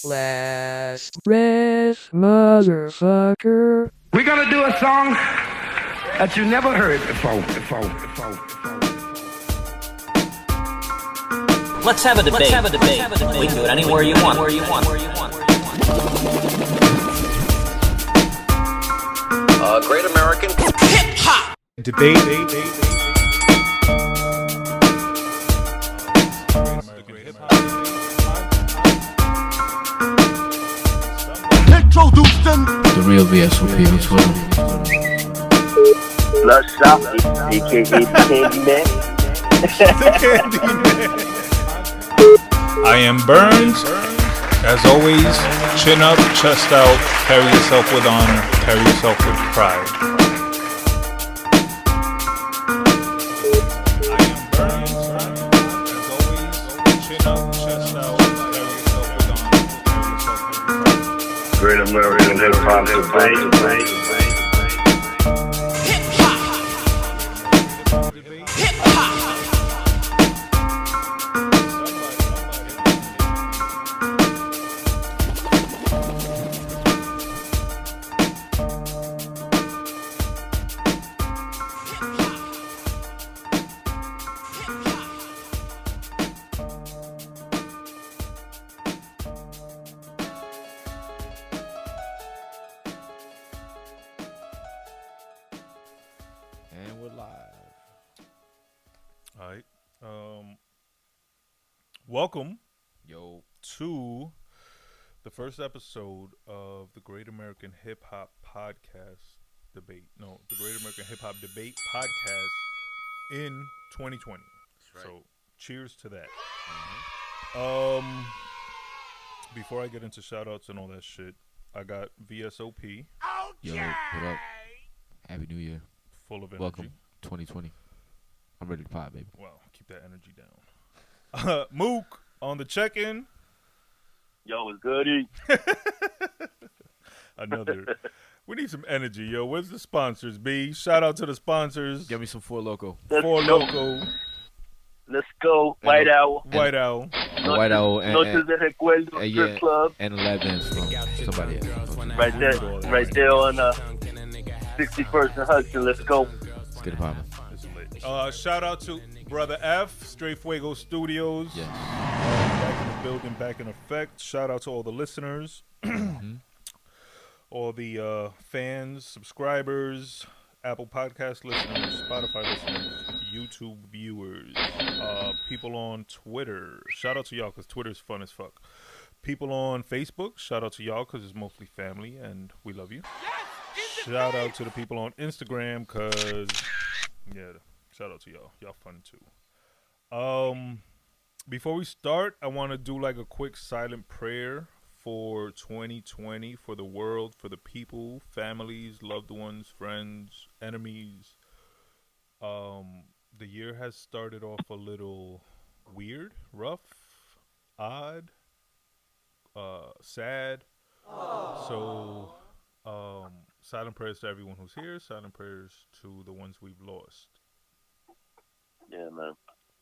Last breath, motherfucker. We're gonna do a song that you never heard before. Let's have a debate. We can do it anywhere you want. Great American Hip Hop Debate. Introduce them. The real VSOP on Twitter. Lush Shop, aka the Candyman. I am Burnz. As always, chin up, chest out, carry yourself with honor, carry yourself with pride. I am Burnz. As always, chin up, chest out, carry yourself with honor, carry yourself with pride. Great American Hip Hop Debate. And we're live. All right. Welcome Yo. to the first episode of the Great American Hip Hop Podcast Debate. No, the Great American Hip Hop Debate Podcast in 2020. That's right. So, cheers to that. Before I get into shout outs and all that shit, I got VSOP Yo, what up? Happy New Year. full of energy. Welcome, 2020. I'm ready to pop, baby. Wow, keep that energy down. Mook on the check-in. Yo, it's goody. Another. We need some energy, yo. Where's the sponsors, B? Shout out to the sponsors. Get me some Four Loco. Four Loco, Let's go. White Owl. White Owl. White Owl Noches de Recuerdo Strip Club. and a lap dance from somebody else. Right there on 61st and Hudson. Let's go. Let's get it poppin'. It's lit. Shout out to Brother F, Straight Fuego Studios. Yes. Back in the building, back in effect. Shout out to all the listeners, all the fans, subscribers, Apple Podcast listeners, Spotify listeners, YouTube viewers, people on Twitter. Shout out to y'all because Twitter's fun as fuck. People on Facebook, shout out to y'all because it's mostly family and we love you. Shout out to the people on Instagram because, yeah, shout out to y'all. Y'all fun too. Before we start, I want to do like a quick silent prayer for 2020, for the world, for the people, families, loved ones, friends, enemies. The year has started off a little weird, rough, odd, sad. So, silent prayers to everyone who's here. Silent prayers to the ones we've lost. Yeah, man.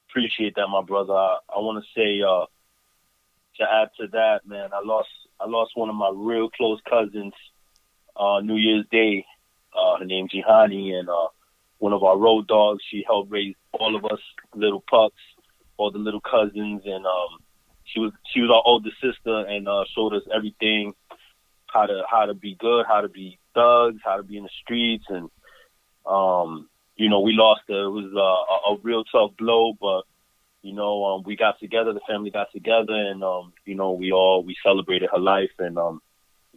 Appreciate that, my brother. I want to say, to add to that, man, I lost one of my real close cousins, New Year's Day. Her name's GAHHD, and one of our road dogs. She helped raise all of us little pups, all the little cousins, and she was our older sister, and showed us everything, how to be good, how to be thugs, how to be in the streets, and we lost her. It was a real tough blow, but we got together, the family got together, and we celebrated her life, and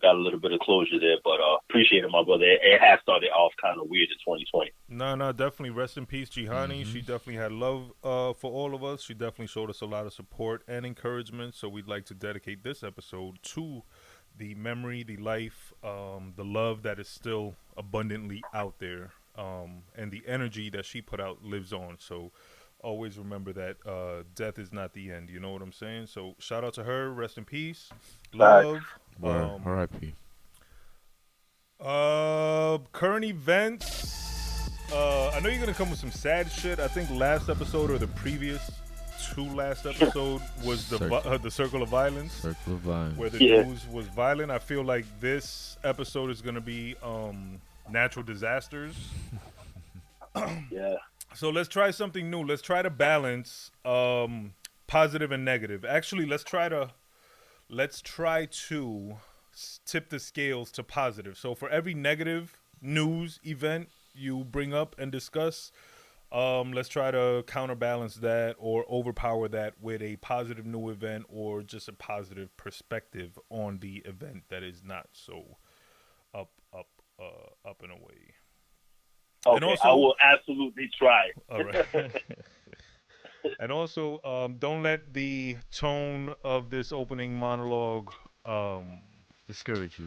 got a little bit of closure there. But appreciate it, my brother. It has started off kind of weird in 2020. No, definitely. Rest in peace, GAHHD. She definitely had love for all of us. She definitely showed us a lot of support and encouragement. So we'd like to dedicate this episode to the memory, the life, the love that is still abundantly out there, and the energy that she put out lives on. So always remember that death is not the end. You know what I'm saying? So shout out to her. Rest in peace. Love. R.I.P. Current events. I know you're gonna come with some sad shit. I think last episode or the previous 2 last episode was the Circle of Violence. Circle of Violence. Where the news was violent. I feel like this episode is going to be natural disasters. Yeah. So let's try something new. Let's try to balance positive and negative. Actually, let's try to tip the scales to positive. So for every negative news event you bring up and discuss, let's try to counterbalance that or overpower that with a positive new event or just a positive perspective on the event that is not so up and away. Okay, and also, I will absolutely try. All right. And also, don't let the tone of this opening monologue discourage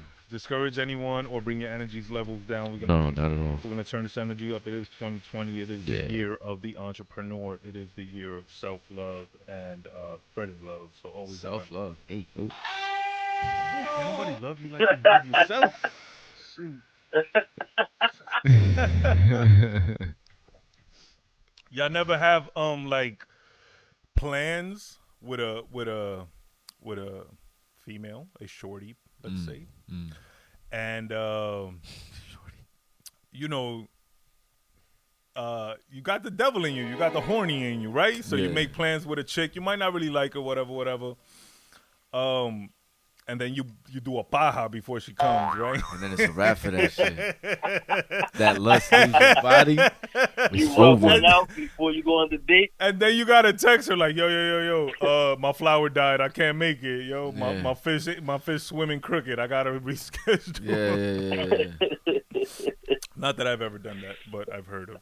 anyone or bring your energies levels down. No, not at all. We're going to turn this energy up. It is 2020. It is the year of the entrepreneur. It is the year of self-love and spreading love. So always Self-love. Hey. Ooh. Can't nobody love you like you love yourself. Y'all never have like plans with a female, a shorty, let's say, and you know, you got the devil in you, you got the horny in you, right? So you make plans with a chick, you might not really like her, whatever. And then you do a paja before she comes, right? And then it's a wrap for that shit. That lust leaves your body. You rub one out before you go on the date. And then you gotta text her like, yo, my flower died. I can't make it. Yo, my fish swimming crooked. I gotta reschedule. Yeah. Not that I've ever done that, but I've heard of.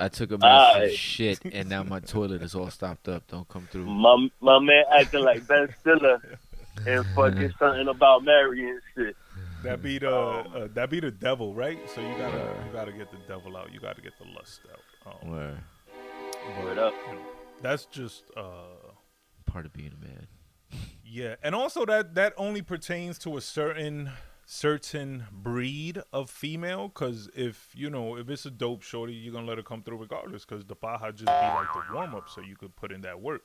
I took a massive shit, and now my toilet is all stopped up. Don't come through. My man acting like Ben Stiller. And fucking something about marrying shit. That be the devil, right? So you gotta get the devil out. You gotta get the lust out. Word up. You know, that's just part of being a man. Yeah, and also that only pertains to a certain breed of female, because if it's a dope shorty, you're gonna let her come through regardless, because the paja just be like the warm-up so you could put in that work.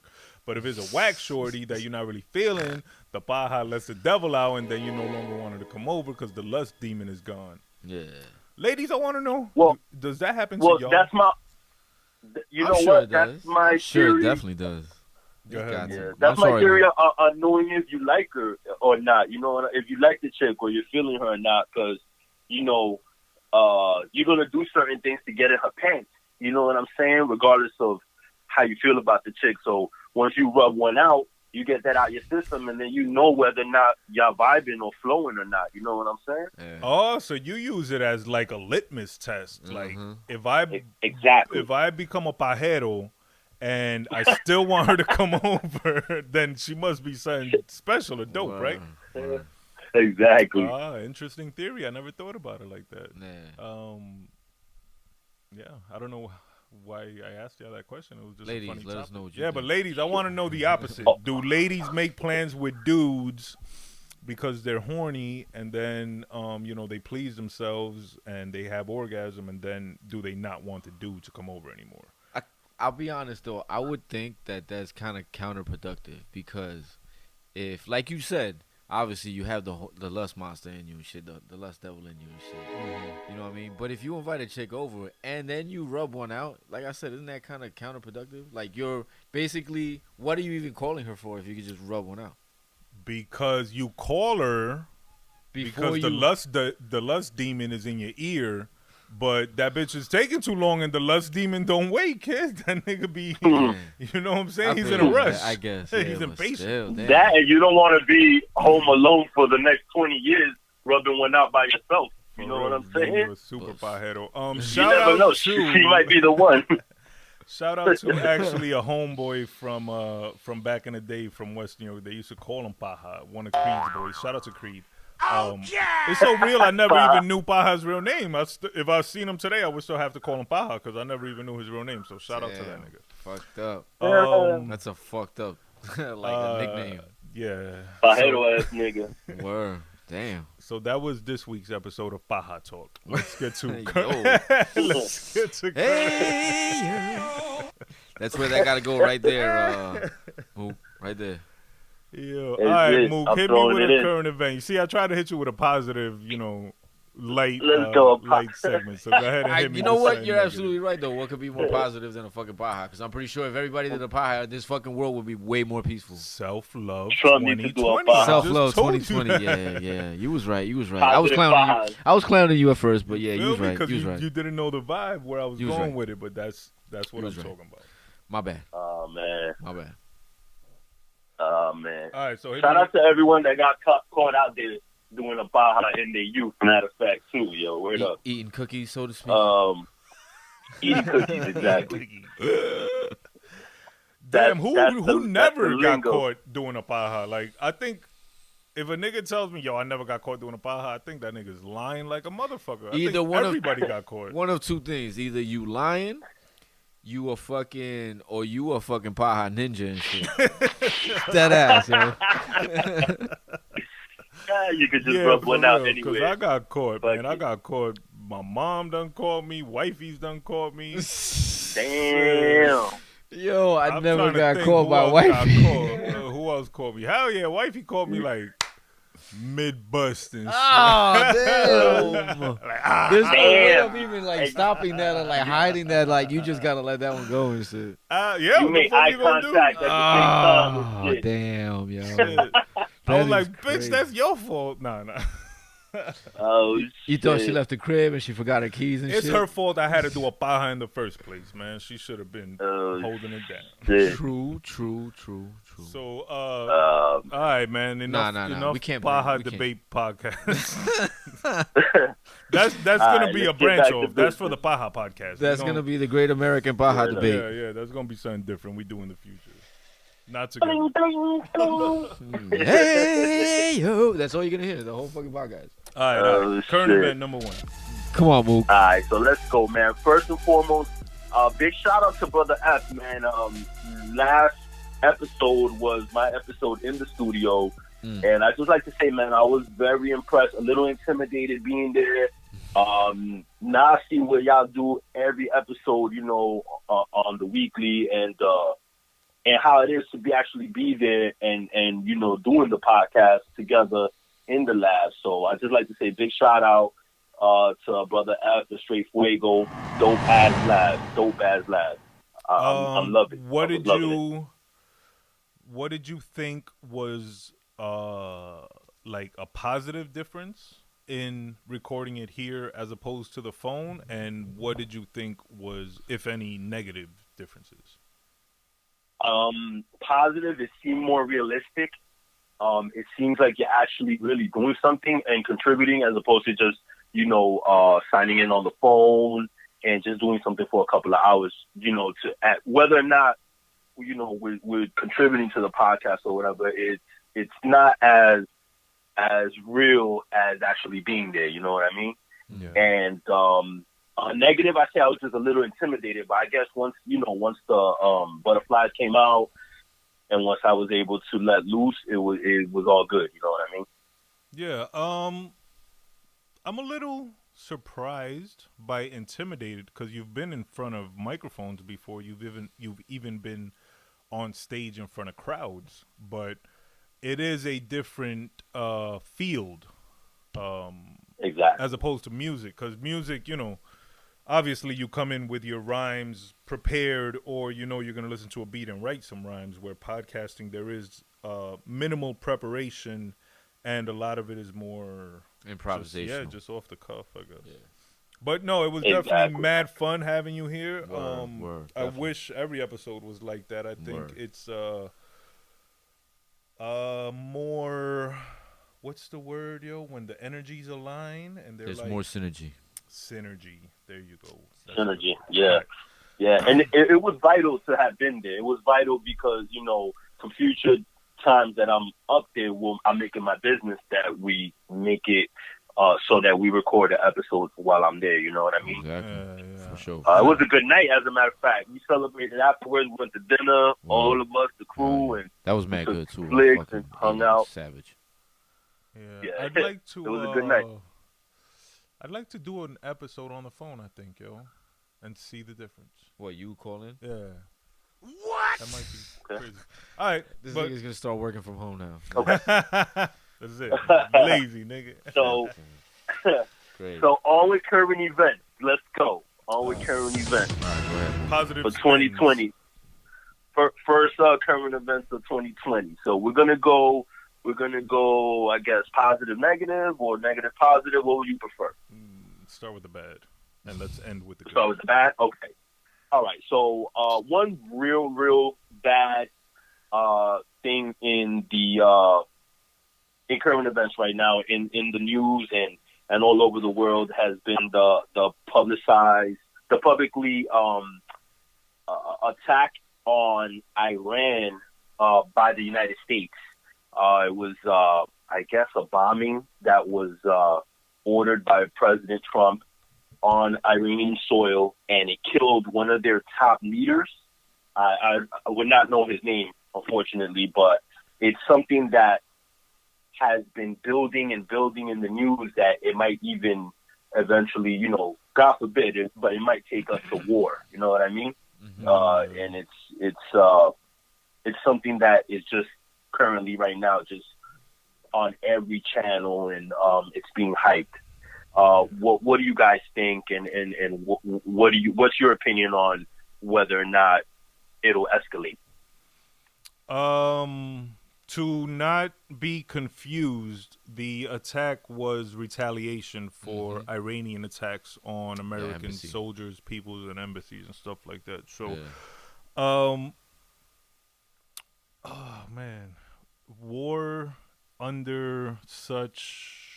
But if it's a whack shorty that you're not really feeling, the paja lets the devil out, and then you no longer want her to come over because the lust demon is gone. Yeah. Ladies, I want to know, does that happen to y'all? That's my that's my sure theory. It definitely does. Go ahead. Yeah, that's my theory on knowing if you like her or not. You know, if you like the chick or you're feeling her or not, because you're gonna do certain things to get in her pants. You know what I'm saying? Regardless of how you feel about the chick. So once you rub one out, you get that out your system, and then you know whether or not y'all vibing or flowing or not. You know what I'm saying? Yeah. Oh, so you use it as like a litmus test. Like if I become a pajero and I still want her to come over, then she must be something special or dope, right? Exactly. Interesting theory. I never thought about it like that. Yeah, I don't know why I asked y'all that question. It was just ladies, a funny let topic. us know what you Yeah, think. but ladies, I want to know the opposite. Do ladies make plans with dudes because they're horny, and then they please themselves and they have orgasm, and then do they not want the dude to come over anymore? I'll be honest though, I would think that that's kind of counterproductive, because if, like you said, obviously you have the lust monster in you and shit, the lust devil in you and shit. You know what I mean? But if you invite a chick over and then you rub one out, like I said, isn't that kind of counterproductive? Like, you're basically, what are you even calling her for if you could just rub one out? Because you call her because the lust demon is in your ear. But that bitch is taking too long, and the lust demon don't wait, kid. That nigga be, you know what I'm saying? He's in a rush. I guess. He's impatient. That, and you don't want to be home alone for the next 20 years rubbing one out by yourself. You know what I'm saying? You're a super pajero. You Shout never out know. to She might be the one. Shout out to actually a homeboy from back in the day from West New York. They used to call him Paja, one of Creed's boys. Shout out to Creed. It's so real, I never even knew Paja's real name. If I seen him today, I would still have to call him Paja, because I never even knew his real name. So shout out to that nigga. Fucked up. That's a fucked up, like a nickname. Yeah. Pajero ass nigga. Word. Damn. So that was this week's episode of Paja Talk. Let's get to That's where that gotta go right there. Right there. Yeah. All It's right, it. Mook, I'm hit me throwing with it a in. current event. You see, I tried to hit you with a positive, light, Let's go. light segment. So go ahead and hit me. You know with what? something You're negative. absolutely right, though. What could be more positive than a fucking Baja? Because I'm pretty sure if everybody did a Baja, this fucking world would be way more peaceful. Self-love Trump needs to do a 2020. Baja. I just Self-love told you 2020. that. Yeah. You was right. Positive Bahas. I was clowning you at first, but yeah, you Feel was me? right. 'Cause You was right. you didn't know the vibe where I was You was going right. with it, but that's what You I'm was right. talking about. My bad. Oh man. My bad. Oh man. All right, so hit Shout me out to everyone that got caught out there doing a Baja in their youth. Matter of fact, too, yo. Word up. Eating cookies, so to speak. Eating cookies, exactly. Damn, That's who the never got lingo. caught doing a paja? Like, I think if a nigga tells me, yo, I never got caught doing a paja, I think that nigga's lying like a motherfucker. I Either think one of- everybody got caught. One of two things: either you lying, you a fucking paja ninja and shit. That ass, yo. Yeah, you could just rub one out Because anyway. I got caught, Fuck man. I it. got caught. My mom done called me. Wifey's done called me. Damn. Yo, I I'm never trying to got think caught who by else wifey. got called. Who else called me? Hell yeah, wifey called me like mid-bust and shit. Oh, damn. Like, There's no way Damn. of even like stopping that or like hiding that. Like you just gotta let that one go and shit. yeah, You what the make fuck eye you gonna do? contact at the same time Oh, and shit. damn, yo. Shit. I That was like, is bitch, crazy. that's your fault. Nah. Oh, You thought she shit. left the crib and she forgot her keys and It's shit? her fault I had to do a paja in the first place, man. She should have been Oh, holding it down. shit. True. So, Uh, all right, man. Enough, Nah. enough We can't paja we can't. debate podcast. that's gonna right, be a let's get branch back to off. That's for the business. paja podcast. That's We gonna be the Great American Baja Yeah, debate. Yeah, that's gonna be something different we do in the future. Not together. Hey yo, that's all you're gonna hear the whole fucking podcast. All right. Oh, Current shit. event number 1. Come on, Mook. All right, so let's go, man. First and foremost, big shout out to Brother F, man. Last episode was my episode in the studio, and I just like to say, man, I was very impressed, a little intimidated being there. Now I see what y'all do every episode, on the weekly, and how it is to actually be there and doing the podcast together in the lab. So I just like to say big shout out to Brother F, the Straight Fuego, dope ass lab. I'm loving it. What I was did loving it. What did you think was like a positive difference in recording it here as opposed to the phone, and what did you think was, if any, negative differences? Positive, it seemed more realistic. It seems like you're actually really doing something and contributing as opposed to just, signing in on the phone and just doing something for a couple of hours, whether or not, we're contributing to the podcast or whatever, it's not as real as actually being there, you know what I mean? Yeah. And negative, I say I was just a little intimidated, but I guess once the butterflies came out and once I was able to let loose, it was all good, you know what I mean? Yeah. I'm a little surprised by intimidated because you've been in front of microphones before. You've even been on stage in front of crowds, but it is a different field. Exactly. As opposed to music, because music, obviously you come in with your rhymes prepared, or you're going to listen to a beat and write some rhymes, where podcasting there is minimal preparation and a lot of it is more Improvisation. just off the cuff, I guess. Yeah. But no, it was Exactly. definitely mad fun having you here. Word, I definitely. wish every episode was like that. I think Word. it's more, what's the word, yo? When the energies align and they're There's like more synergy. synergy. There you go. That's Synergy, it. yeah. And it was vital to have been there. It was vital because, for future times that I'm up there, I'm making my business that we make it so that we record the episodes while I'm there, you know what I mean? Exactly. Yeah. For sure. It was a good night, as a matter of fact. We celebrated afterwards. We went to dinner, all of us, the crew, and That was mad took good too. flicks Fucking and hung ate out. Savage. Yeah. Yeah. I'd like to. It was a good night. I'd like to do an episode on the phone, I think, yo, and see the difference. What, you call in? Yeah. What? That might be crazy. All right, This but nigga's gonna start working from home now. that's it. Lazy nigga. So, Great. so on with current events. Let's go. On with current events All right, go ahead. Positive for spins. 2020. First current events of 2020. So we're gonna go. I guess positive, negative, or negative, positive. What would you prefer? Start with the bad, and let's end with the good. Start with the bad. Okay. All right. So one real bad thing in the in current events right now in the news and all over the world has been the publicly attack on Iran by the United States. It was I guess a bombing that was ordered by President Trump on Iranian soil, and it killed one of their top leaders. I would not know his name, unfortunately, but it's something that has been building in the news that it might even eventually, you know, God forbid it, but it might take us to war. You know what I mean? Mm-hmm. And it's something that is just currently right now just on every channel, and it's being hyped. What do you guys think, and what's your opinion on whether or not it'll escalate? To not be confused, the attack was retaliation for Iranian attacks on American soldiers, peoples, and embassies and stuff like that. So, oh man, war under such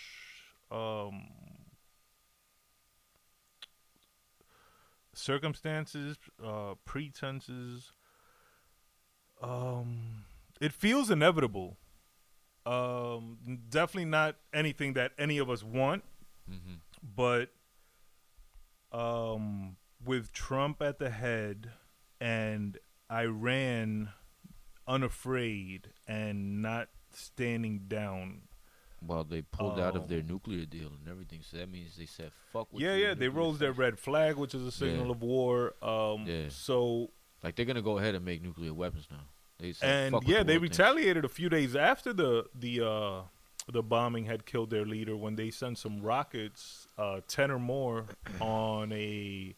circumstances, pretenses, it feels inevitable. Definitely not anything that any of us want, but with Trump at the head and Iran unafraid and not standing down. Well, they pulled out of their nuclear deal and everything, so that means they said fuck with They rose their red flag, which is a signal of war. So like they're gonna go ahead and make nuclear weapons now. They said, and fuck with the they world things. retaliated a few days after the bombing had killed their leader when they sent some rockets, 10 or more, on a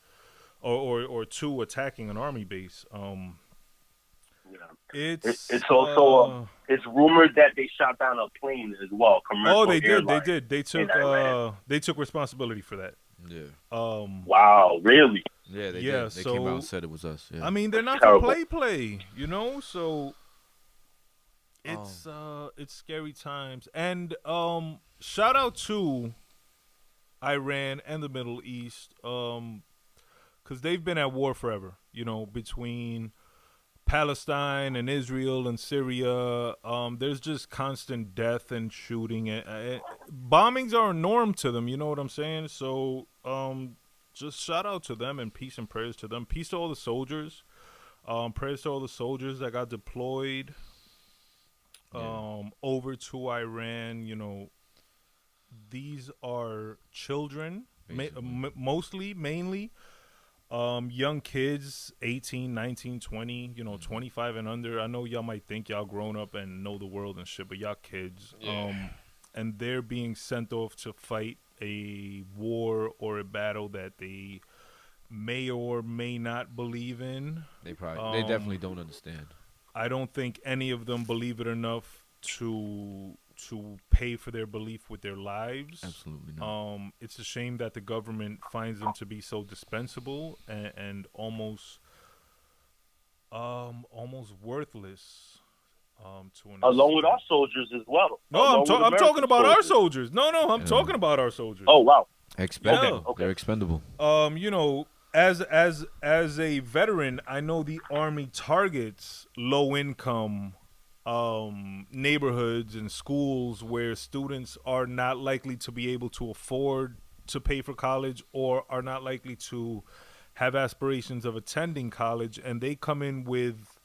or two attacking an army base. It's also it's rumored that they shot down a plane as well. Commercial they airline did. They took responsibility for that. Yeah. Wow, really? Yeah, they did. They so, came out and said it was us. Yeah. I mean, they're not terrible. for play, you know. So it's scary times. And shout out to Iran and the Middle East, because they've been at war forever. You know, between Palestine and Israel and Syria, there's just constant death and shooting. Bombings are a norm to them, you know what I'm saying? So just shout out to them and peace and prayers to them. Peace to all the soldiers. Prayers to all the soldiers that got deployed over to Iran. You know, these are children, mainly. Young kids, 18, 19, 20, 25 and under. I know y'all might think y'all grown up and know the world and shit, but y'all kids. And they're being sent off to fight a war or a battle that they may or may not believe in. They definitely don't understand. I don't think any of them believe it enough to pay for their belief with their lives. Absolutely not. It's a shame that the government finds them to be so dispensable and almost worthless. Along with our soldiers as well. No, I'm talking about our soldiers. No, I'm talking about our soldiers. Oh wow, expendable. Okay. They're expendable. As a veteran, I know the Army targets low income neighborhoods and schools where students are not likely to be able to afford to pay for college or are not likely to have aspirations of attending college, and they come in with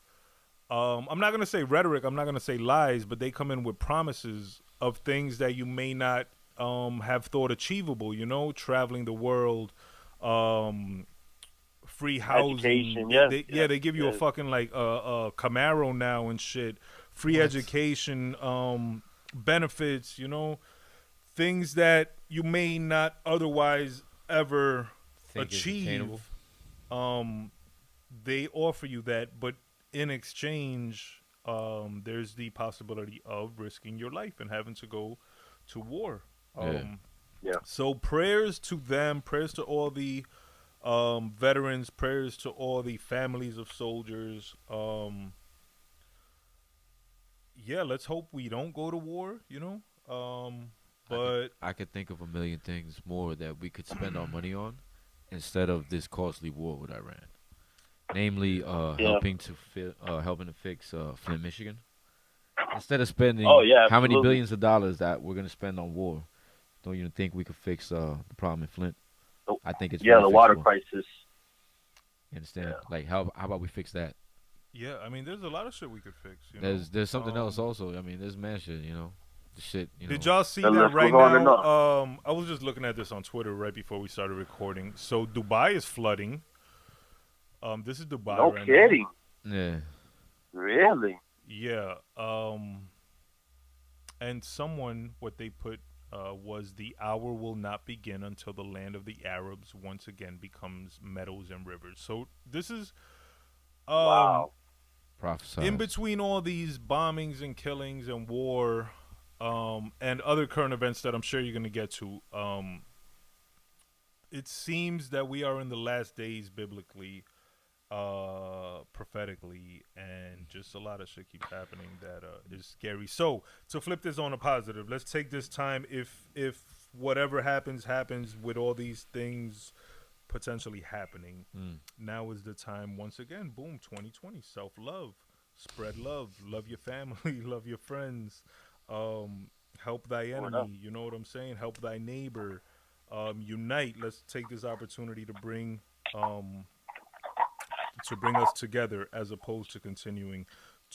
I'm not going to say rhetoric, I'm not going to say lies, but they come in with promises of things that you may not have thought achievable, traveling the world, free housing. Education, yes, They give you a yes. fucking like a Camaro now and shit. Free education, benefits, you know, things that you may not otherwise ever Think it's achieve. attainable. They offer you that, but in exchange, there's the possibility of risking your life and having to go to war. Yeah. So prayers to them, prayers to all the veterans, prayers to all the families of soldiers. Yeah, let's hope we don't go to war, you know. But I could think of a million things more that we could spend our money on instead of this costly war with Iran. Namely, helping to fix Flint, Michigan. Instead of spending how many absolutely. billions of dollars that we're gonna spend on war, don't you think we could fix the problem in Flint? I think it's the water fixable. crisis. You understand? Like how about we fix that? yeah, I mean, there's a lot of shit we could fix. You know? There's something else also. I mean, there's mad shit. You know, the shit. You know. Did y'all see The that list right goes on and now? I was just looking at this on Twitter right before we started recording. So Dubai is flooding. This is Dubai. No right kidding. Yeah. Really? Now. Yeah. And someone, what they put was the hour will not begin until the land of the Arabs once again becomes meadows and rivers. So this is Wow. Prophesied. in between all these bombings and killings and war, and other current events that I'm sure you're going to get to. It seems that we are in the last days biblically, prophetically, and just a lot of shit keeps happening that is scary. So to flip this on a positive, let's take this time. If whatever happens with all these things potentially happening, now is the time once again. Boom, 2020, self-love, spread love your family, love your friends, help thy enemy. You know what I'm saying? Help thy neighbor. Unite. Let's take this opportunity to bring us together as opposed to continuing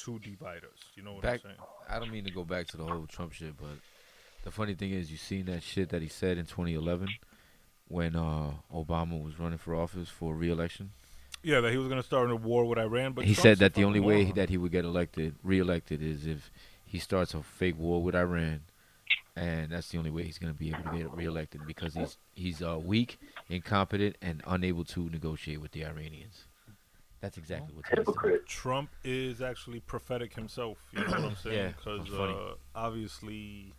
to divide us. You know what I'm saying? I don't mean to go back to the whole Trump shit, but the funny thing is, you seen that shit that he said in 2011 when Obama was running for office for re-election. Yeah, that he was going to start a war with Iran, but He Trump's said a that the fucking only way moron. that he would get re-elected is if he starts a fake war with Iran, and that's the only way he's going to be able to get re-elected because he's weak, incompetent, and unable to negotiate with the Iranians. That's exactly what he said. Trump is actually prophetic himself. You know what I'm saying? Yeah, Because funny. Obviously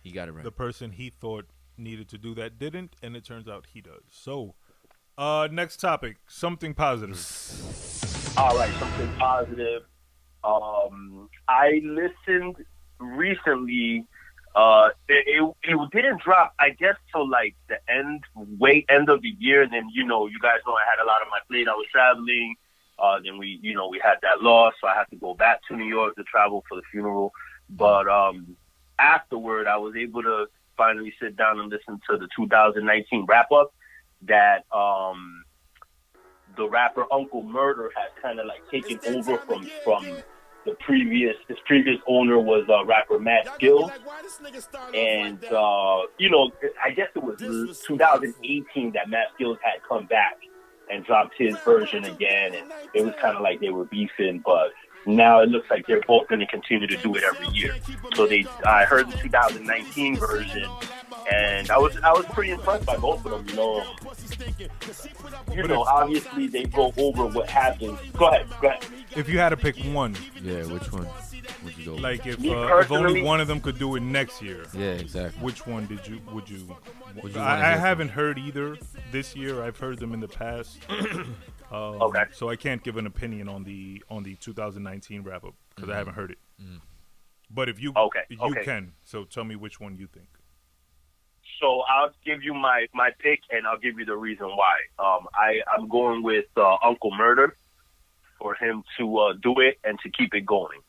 He got it right. the person he thought needed to do that didn't, and it turns out he does. So, next topic, something positive. All right, something positive. I listened recently. It didn't drop, I guess, till like the end of the year. And then, you guys know I had a lot on my plate. I was traveling. Then we had that loss, so I had to go back to New York to travel for the funeral. But afterward, I was able to finally sit down and listen to the 2019 wrap up that the rapper Uncle Murder has kind of like taken over from his previous owner was rapper Matt Skills, and I guess it was 2018 that Matt Skills had come back and dropped his version again, and it was kind of like they were beefing, but now it looks like they're both going to continue to do it every year. So I heard the 2019 version, and I was pretty impressed by both of them. Obviously they go over what happened. Go ahead. If you had to pick one, Yeah, which one would you go with? like if Me only personally- one of them could do it next year, Yeah, exactly. which one would you? Would you wanna I hear haven't heard either this year. I've heard them in the past. Okay. So I can't give an opinion on the 2019 wrap up because I haven't heard it. But if you Okay. can, so tell me which one you think. So I'll give you my pick, and I'll give you the reason why. I'm going with Uncle Murder for him to do it and to keep it going.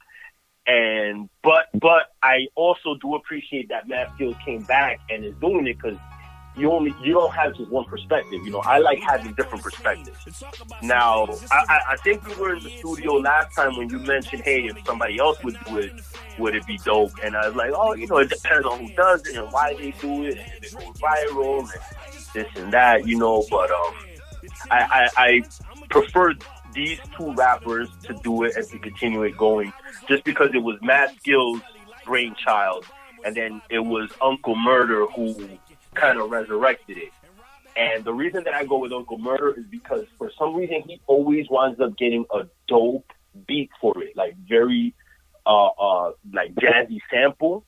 But I also do appreciate that Matt Skills came back and is doing it because you don't have just one perspective. I like having different perspectives. Now, I think we were in the studio last time when you mentioned, hey, if somebody else would do it, would it be dope? And I was like, it depends on who does it and why they do it, and if it goes viral and this and that, But preferred these two rappers to do it and to continue it going, just because it was Mad Skill's brainchild, and then it was Uncle Murder who kind of resurrected it. And the reason that I go with Uncle Murder is because for some reason he always winds up getting a dope beat for it, like very like jazzy sample,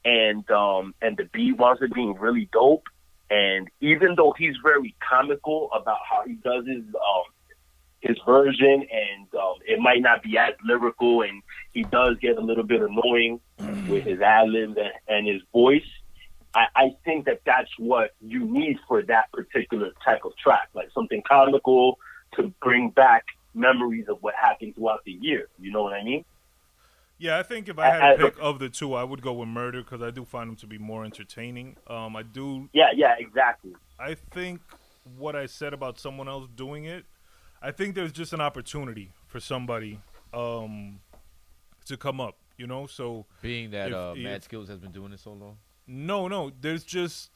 and the beat winds up being really dope. And even though he's very comical about how he does his version, and it might not be as lyrical, and he does get a little bit annoying with his ad-libs and his voice, I think that that's what you need for that particular type of track, like something comical to bring back memories of what happened throughout the year. You know what I mean? Yeah, I think if I had to pick of the two, I would go with Murder because I do find him to be more entertaining. I do. Yeah, exactly. I think what I said about someone else doing it, I think there's just an opportunity for somebody to come up, you know? So being that Mad Skills has been doing it so long? No. There's just,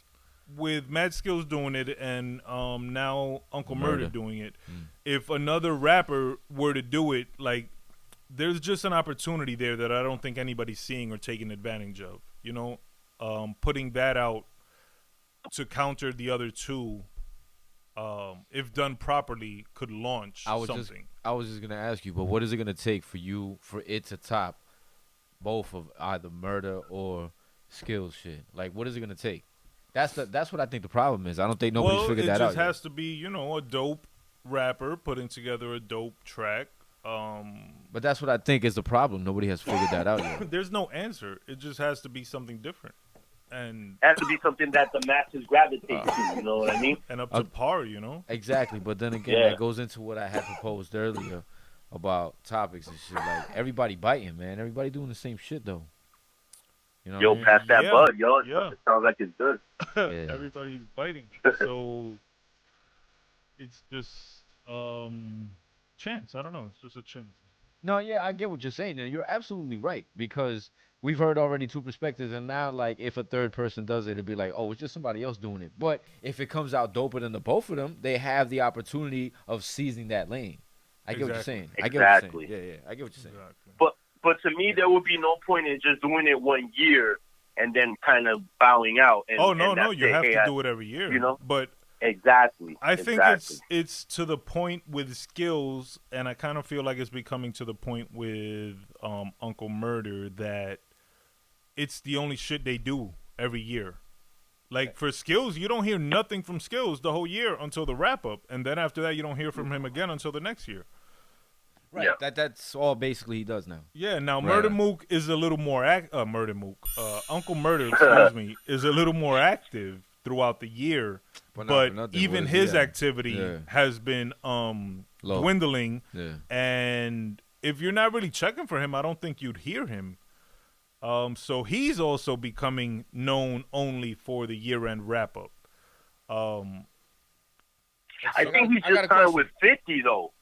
with Mad Skills doing it and now Uncle Murder doing it, if another rapper were to do it, like, there's just an opportunity there that I don't think anybody's seeing or taking advantage of, you know? Putting that out to counter the other two, if done properly, could launch something. I was just gonna ask you, but what is it gonna take for it to top both of either Murder or Skills shit? Like, what is it gonna take? That's what I think the problem is. I don't think nobody's figured that out. It just has to be, you know, a dope rapper putting together a dope track. But that's what I think is the problem. Nobody has figured that out yet. There's no answer. It just has to be something different. And it has to be something that the masses gravitate to, you know what I mean? And up to par, you know? Exactly. But then again, that goes into what I had proposed earlier about topics and shit. Like, everybody biting, man. Everybody doing the same shit, though. You know what I mean? Pass that bud, yo. It sounds like it's good. Everybody's biting. So it's just chance. I don't know. It's just a chance. No, yeah, I get what you're saying. And you're absolutely right, because we've heard already two perspectives, and now, like, if a third person does it, it'd be like, oh, it's just somebody else doing it. But if it comes out doper than the both of them, they have the opportunity of seizing that lane. I get what you're saying. I get what you're saying. Yeah, I get what you're saying. Exactly. But to me, there would be no point in just doing it 1 year and then kind of bowing out. And, no, you have to do it every year. You know? But exactly. I think it's to the point with Skills, and I kind of feel like it's becoming to the point with Uncle Murder that it's the only shit they do every year. Like, for Skills, you don't hear nothing from Skills the whole year until the wrap-up, and then after that, you don't hear from him again until the next year. Right. Yeah. That's all basically he does now. Yeah. Now, Murder Mook is a little more Uncle Murder, excuse me, is a little more active throughout the year, but even his activity has been dwindling. Yeah. And if you're not really checking for him, I don't think you'd hear him. So he's also becoming known only for the year-end wrap-up. I think he just signed with 50 though.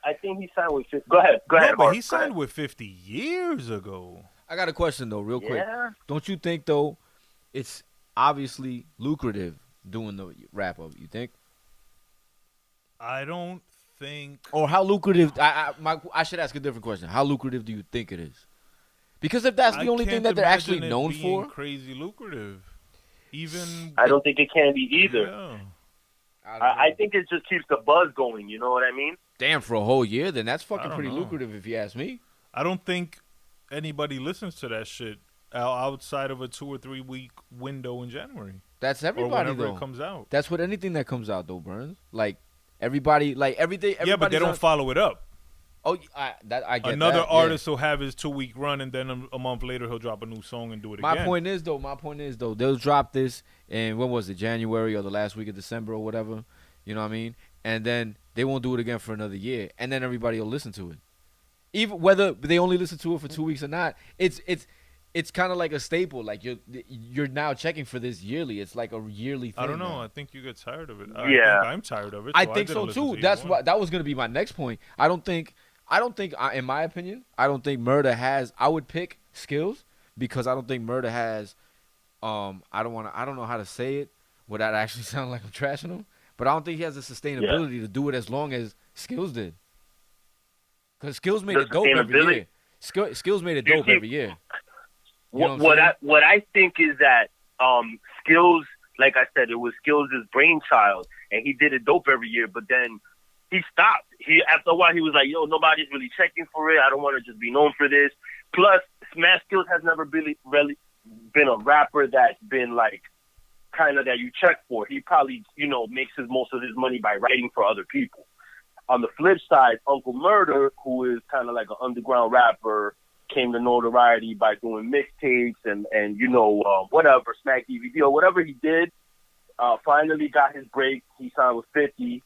I think he signed with 50. Go ahead. No, but he signed with 50 years ago. I got a question, though, real quick. Don't you think, though, it's obviously lucrative doing the wrap-up, you think? I don't think... Or how lucrative... I should ask a different question. How lucrative do you think it is? Because if that's the only thing that they're actually known for... crazy lucrative. Even... I don't think it can be either. Yeah. I think it just keeps the buzz going, you know what I mean? Damn, for a whole year? Then that's fucking pretty lucrative if you ask me. I don't think anybody listens to that shit outside of a 2 or 3 week window in January. That's everybody, or whenever though. It comes out. That's what anything that comes out, though, Burnz. Like, everybody, like, everything. Yeah, but they don't follow it up. Oh, I get Another that, artist will have his 2 week run, and then a month later he'll drop a new song and do it again. My point is, though, they'll drop this in, when was it, January or the last week of December or whatever. You know what I mean? And then they won't do it again for another year, and then everybody will listen to it. Even whether they only listen to it for 2 weeks or not, it's kind of like a staple. Like, you're now checking for this yearly. It's like a yearly thing. I don't know. Now. I think you get tired of it. Yeah. I think I'm tired of it. I think so too. That was gonna be my next point. I don't think, in my opinion, I don't think Murder has. I would pick Skills because I don't think Murder has. I don't know how to say it without actually sounding like I'm trashing him. But I don't think he has the sustainability to do it as long as Skills did. Because Skills made it dope every sustainability? year. Skills made it You dope see, every year. You know What I think is that Skills, like I said, it was Skills' brainchild, and he did it dope every year. But then he stopped. After a while, he was like, "Yo, nobody's really checking for it. I don't want to just be known for this." Plus, Smash Skills has never really been a rapper that's been like kind of that you check for. He probably makes most of his money by writing for other people. On the flip side, Uncle Murder, who is kind of like an underground rapper, came to notoriety by doing mixtapes and whatever, Smack DVD or whatever he did. Finally got his break. He signed with 50,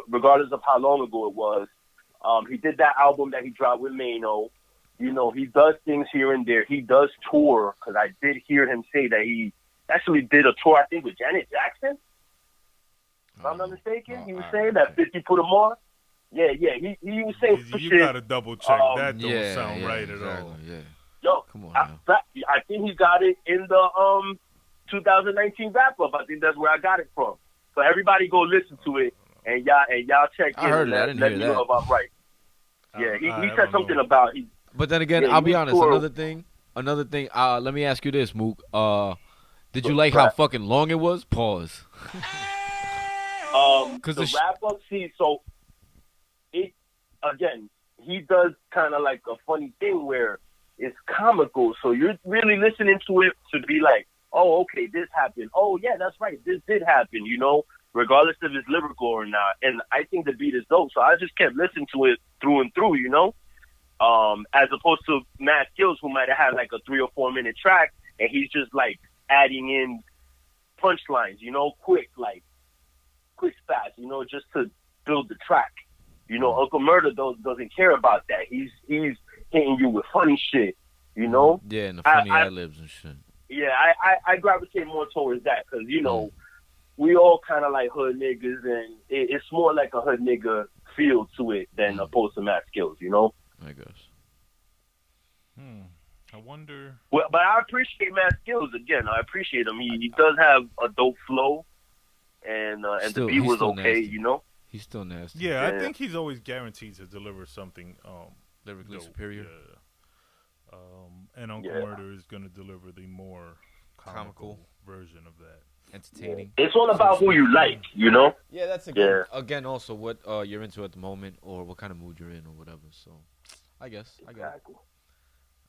regardless of how long ago it was. He did that album that he dropped with Mano. He does things here and there. He does tour, because I did hear him say that he actually did a tour, I think, with Janet Jackson. If I'm not mistaken, he was saying that 50 put him on. Yeah, he was saying some You shit. gotta double check. That don't sound right at all. Yeah. Yo, Come on, I think he got it in the 2019 wrap up. I think that's where I got it from. So everybody go listen to it, and y'all check in. I heard and that. I let didn't me hear know that. if I'm right. Yeah, he I said don't something know. about But then again, Yeah, I'll he be was honest. cool. Another thing. Let me ask you this, Mook. Did you like how fucking long it was? Pause. the wrap up. See, so it again, he does kind of like a funny thing where it's comical. So you're really listening to it to be like, oh, okay, this happened. Oh, yeah, that's right, this did happen. Regardless if it's lyrical or not. And I think the beat is dope. So I just kept listening to it through and through. As opposed to Matt Skills, who might have had like a 3 or 4 minute track, and he's just like adding in punchlines, quick, fast, just to build the track. Uncle Murder doesn't care about that. He's hitting you with funny shit, Yeah, and the funny ad-libs and shit. Yeah, I gravitate more towards that because, we all kind of like hood niggas, and it's more like a hood nigga feel to it than opposed to Matt Skills, I guess. I wonder. Well, but I appreciate Matt Skills again. I appreciate him. He does have a dope flow, and the beat was okay, nasty. He's still nasty. Yeah, I think he's always guaranteed to deliver something Lyrically dope. superior. Yeah. And Uncle Murder is gonna deliver the more comical version of that. Entertaining. It's all about who you like, Yeah, that's again also what you're into at the moment or what kind of mood you're in or whatever. So, I guess. Exactly.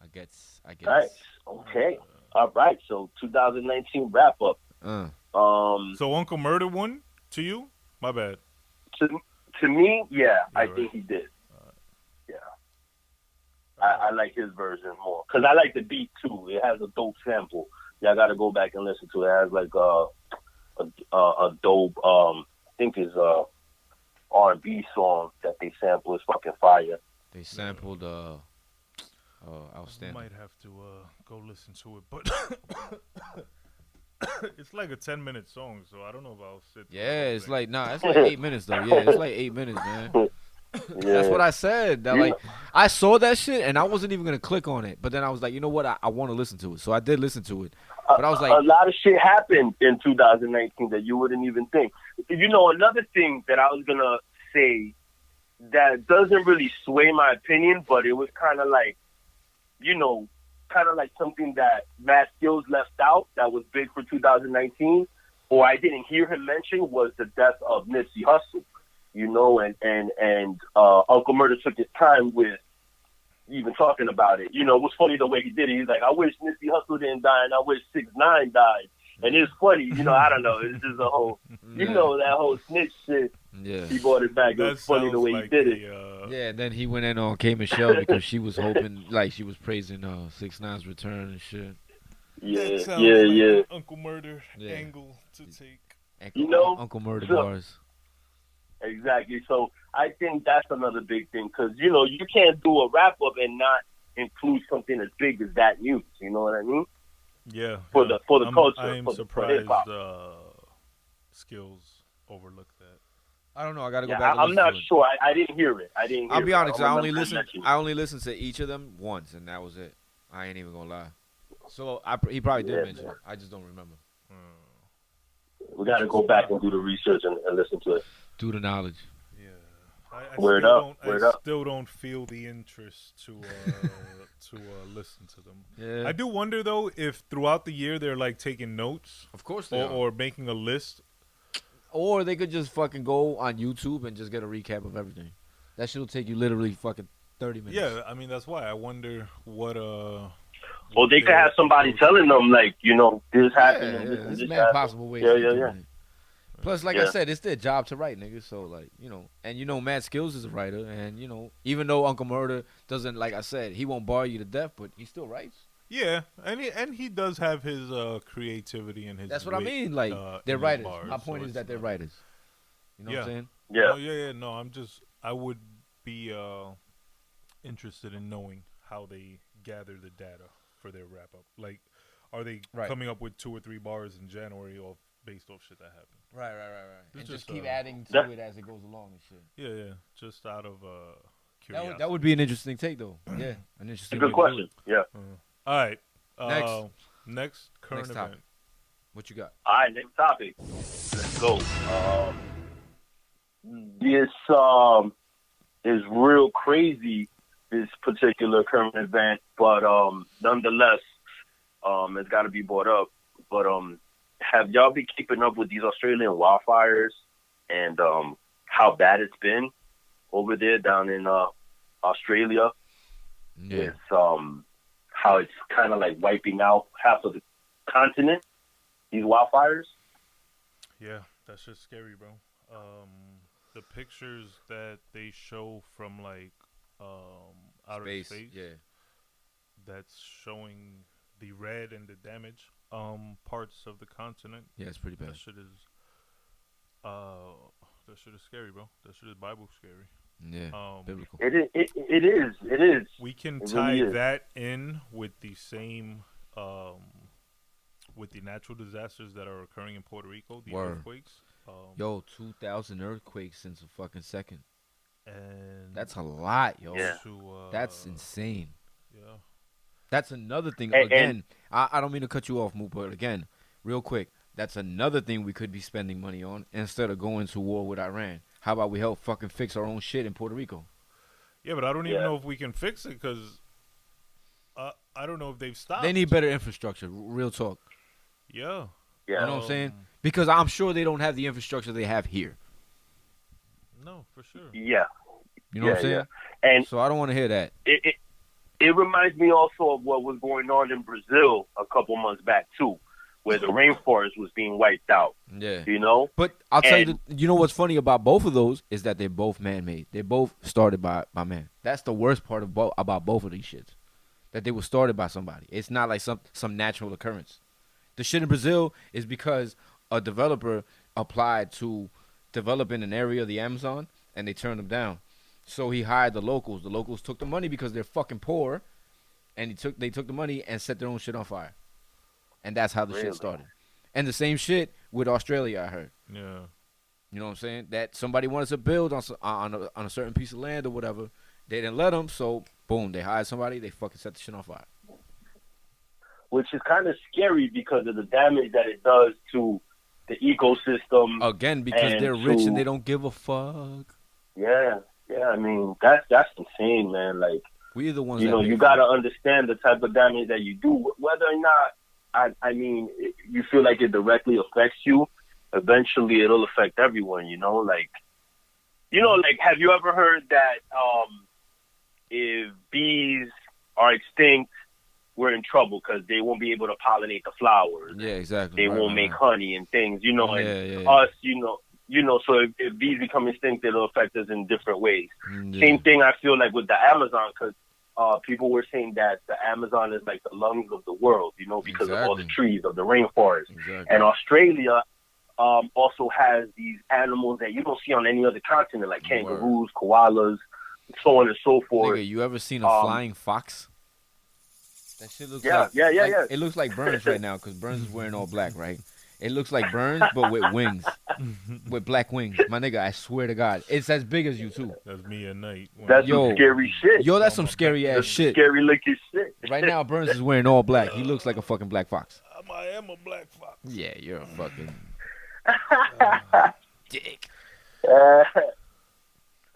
I guess. Nice. Okay. All right. So 2019 wrap up. So Uncle Murder won to you? My bad. To me, yeah, I right. think he did. Yeah. I like his version more because I like the beat too. It has a dope sample. Y'all got to go back and listen to it. It has like a dope, I think it's R&B song that they sample. It's fucking fire. They sampled Outstanding. Might have to go listen to it, but it's like a 10-minute song, so I don't know if I'll sit. Yeah, it's like it's like 8 minutes though. Yeah, it's like 8 minutes, man. That's what I said. That like I saw that shit and I wasn't even gonna click on it, but then I was like, you know what? I want to listen to it, so I did listen to it. But I was like, a lot of shit happened in 2019 that you wouldn't even think. Another thing that I was gonna say that doesn't really sway my opinion, but it was kind of like, something that Matt Skills left out that was big for 2019, or I didn't hear him mention, was the death of Nipsey Hussle. And Uncle Murder took his time with even talking about it. It was funny the way he did it. He's like, I wish Nipsey Hussle didn't die, and I wish 6ix9ine died. And it's funny, I don't know. It's just a whole, that whole snitch shit. yeah, He brought it back. It was funny the way he did it. yeah. And then he went in on K Michelle because she was hoping, like, she was praising 6ix9ine's return and shit. Yeah. Uncle Murder angle to take. Uncle Murder bars. Exactly. So I think that's another big thing because, you can't do a wrap up and not include something as big as that news. You know what I mean? Yeah. For the culture. I'm for surprised hip-hop. Skills overlooked that. I don't know. I gotta go Yeah, back. And I'm listen not to it. sure. I didn't hear it. I'll be honest. I only listened. listened to each of them once, and that was it. I ain't even gonna lie. So he probably did mention it. I just don't remember. We got to go back and do the research and listen to it. Do the knowledge. Yeah. I Word still up, don't. word I up. still don't feel the interest to listen to them. Yeah. I do wonder though if throughout the year they're like taking notes Of course they are. or making a list. Or they could just fucking go on YouTube and just get a recap of everything. That shit'll take you literally fucking 30 minutes. Yeah, I mean that's why I wonder what Or they could have somebody telling them, like, you know, this happened and this and There's this mad happened. possible ways Yeah, of yeah, doing yeah. it. Plus, like I Yeah. said, it's their job to write, niggas. So, like, you know, and you know, Matt Skills is a writer, and you know, even though Uncle Murder doesn't, like I said, he won't bar you to death, but he still writes. Yeah, and he does have his creativity and his. That's what I wit, mean. Like, in they're his writers. bars, My point so is that it's they're not- writers. You know what I'm saying? Yeah. Oh, yeah. No, I would be interested in knowing how they gather the data for their wrap up. Like, are they Right. coming up with 2 or 3 bars in January based off shit that happened? Right. It's And just, just keep adding to that- it as it goes along and shit. Yeah. Just out of curiosity. That would be an interesting take, though. Yeah, an It's interesting. a good way to do question. it. Yeah. All right. Next. Next current Next topic. event. What you got? All right, next topic. Let's go. This is real crazy, this particular current event, but nonetheless, it's got to be brought up. But have y'all been keeping up with these Australian wildfires and how bad it's been over there down in Australia? Yeah. It's how it's kind of like wiping out half of the continent, these wildfires. Yeah, that's just scary, bro. The pictures that they show from like outer space, Yeah. that's showing the red and the damage parts of the continent. Yeah, it's pretty bad. That shit is scary, bro. That shit is Bible scary. Yeah. Biblical. It is. We can It tie really is. that in with the same with the natural disasters that are occurring in Puerto Rico, the Word. earthquakes. Yo, 2,000 earthquakes since a fucking second. And That's a lot, yo. Yeah. That's insane. Yeah. That's another thing. And- Again, I don't mean to cut you off, Moot, but again, real quick, that's another thing we could be spending money on instead of going to war with Iran. How about we help fucking fix our own shit in Puerto Rico? Yeah, but I don't even Yeah. know if we can fix it because I don't know if they've stopped. They need better infrastructure, real talk. Yeah. Yeah. You know what I'm saying? Because I'm sure they don't have the infrastructure they have here. No, for sure. Yeah. You know what I'm saying? And So I don't want to hear that. it reminds me also of what was going on in Brazil a couple months back too, where the rainforest was being wiped out. Yeah. You know? But I'll tell you, And- you know what's funny about both of those is that they're both man-made. They're both started by man. That's the worst part of about both of these shits, that they were started by somebody. It's not like some natural occurrence. The shit in Brazil is because a developer applied to develop in an area of the Amazon, and they turned him down. So he hired the locals. The locals took the money because they're fucking poor, and they took the money and set their own shit on fire. And that's how the Really? shit started. And the same shit with Australia, I heard. Yeah. You know what I'm saying? That somebody wanted to build on a certain piece of land or whatever. They didn't let them, so boom, they hired somebody. They fucking set the shit on fire. Which is kind of scary because of the damage that it does to the ecosystem. Again, because And they're rich to- and they don't give a fuck. Yeah. I mean, that's insane, man. Like, We're the ones you that know, pay you for got to it. understand the type of damage that you do, whether or not, I mean, you feel like it directly affects you. Eventually, it'll affect everyone. You know, like, have you ever heard that if bees are extinct, we're in trouble because they won't be able to pollinate the flowers. Yeah, exactly. They Right, won't right, make right. honey and things. You know, Yeah, and yeah. us, so if bees become extinct, it'll affect us in different ways. Yeah. Same thing I feel like with the Amazon, because people were saying that the Amazon is like the lungs of the world, you know, because of all the Exactly. trees of the rainforest. Exactly. And Australia also has these animals that you don't see on any other continent, like kangaroos, koalas, so on and so forth. Nigga, you ever seen a flying fox? That shit looks Yeah, like yeah. It looks like Burnz right now because Burnz is wearing all black, right? It looks like Burnz but with wings, with black wings. My nigga, I swear to God, it's as big as you too. That's me at night. That's Yo. some scary shit. Yo, that's some scary ass That's shit. scary looking shit. Right now, Burnz is wearing all black. He looks like a fucking black fox. I am a black fox. Yeah, you're a fucking dick.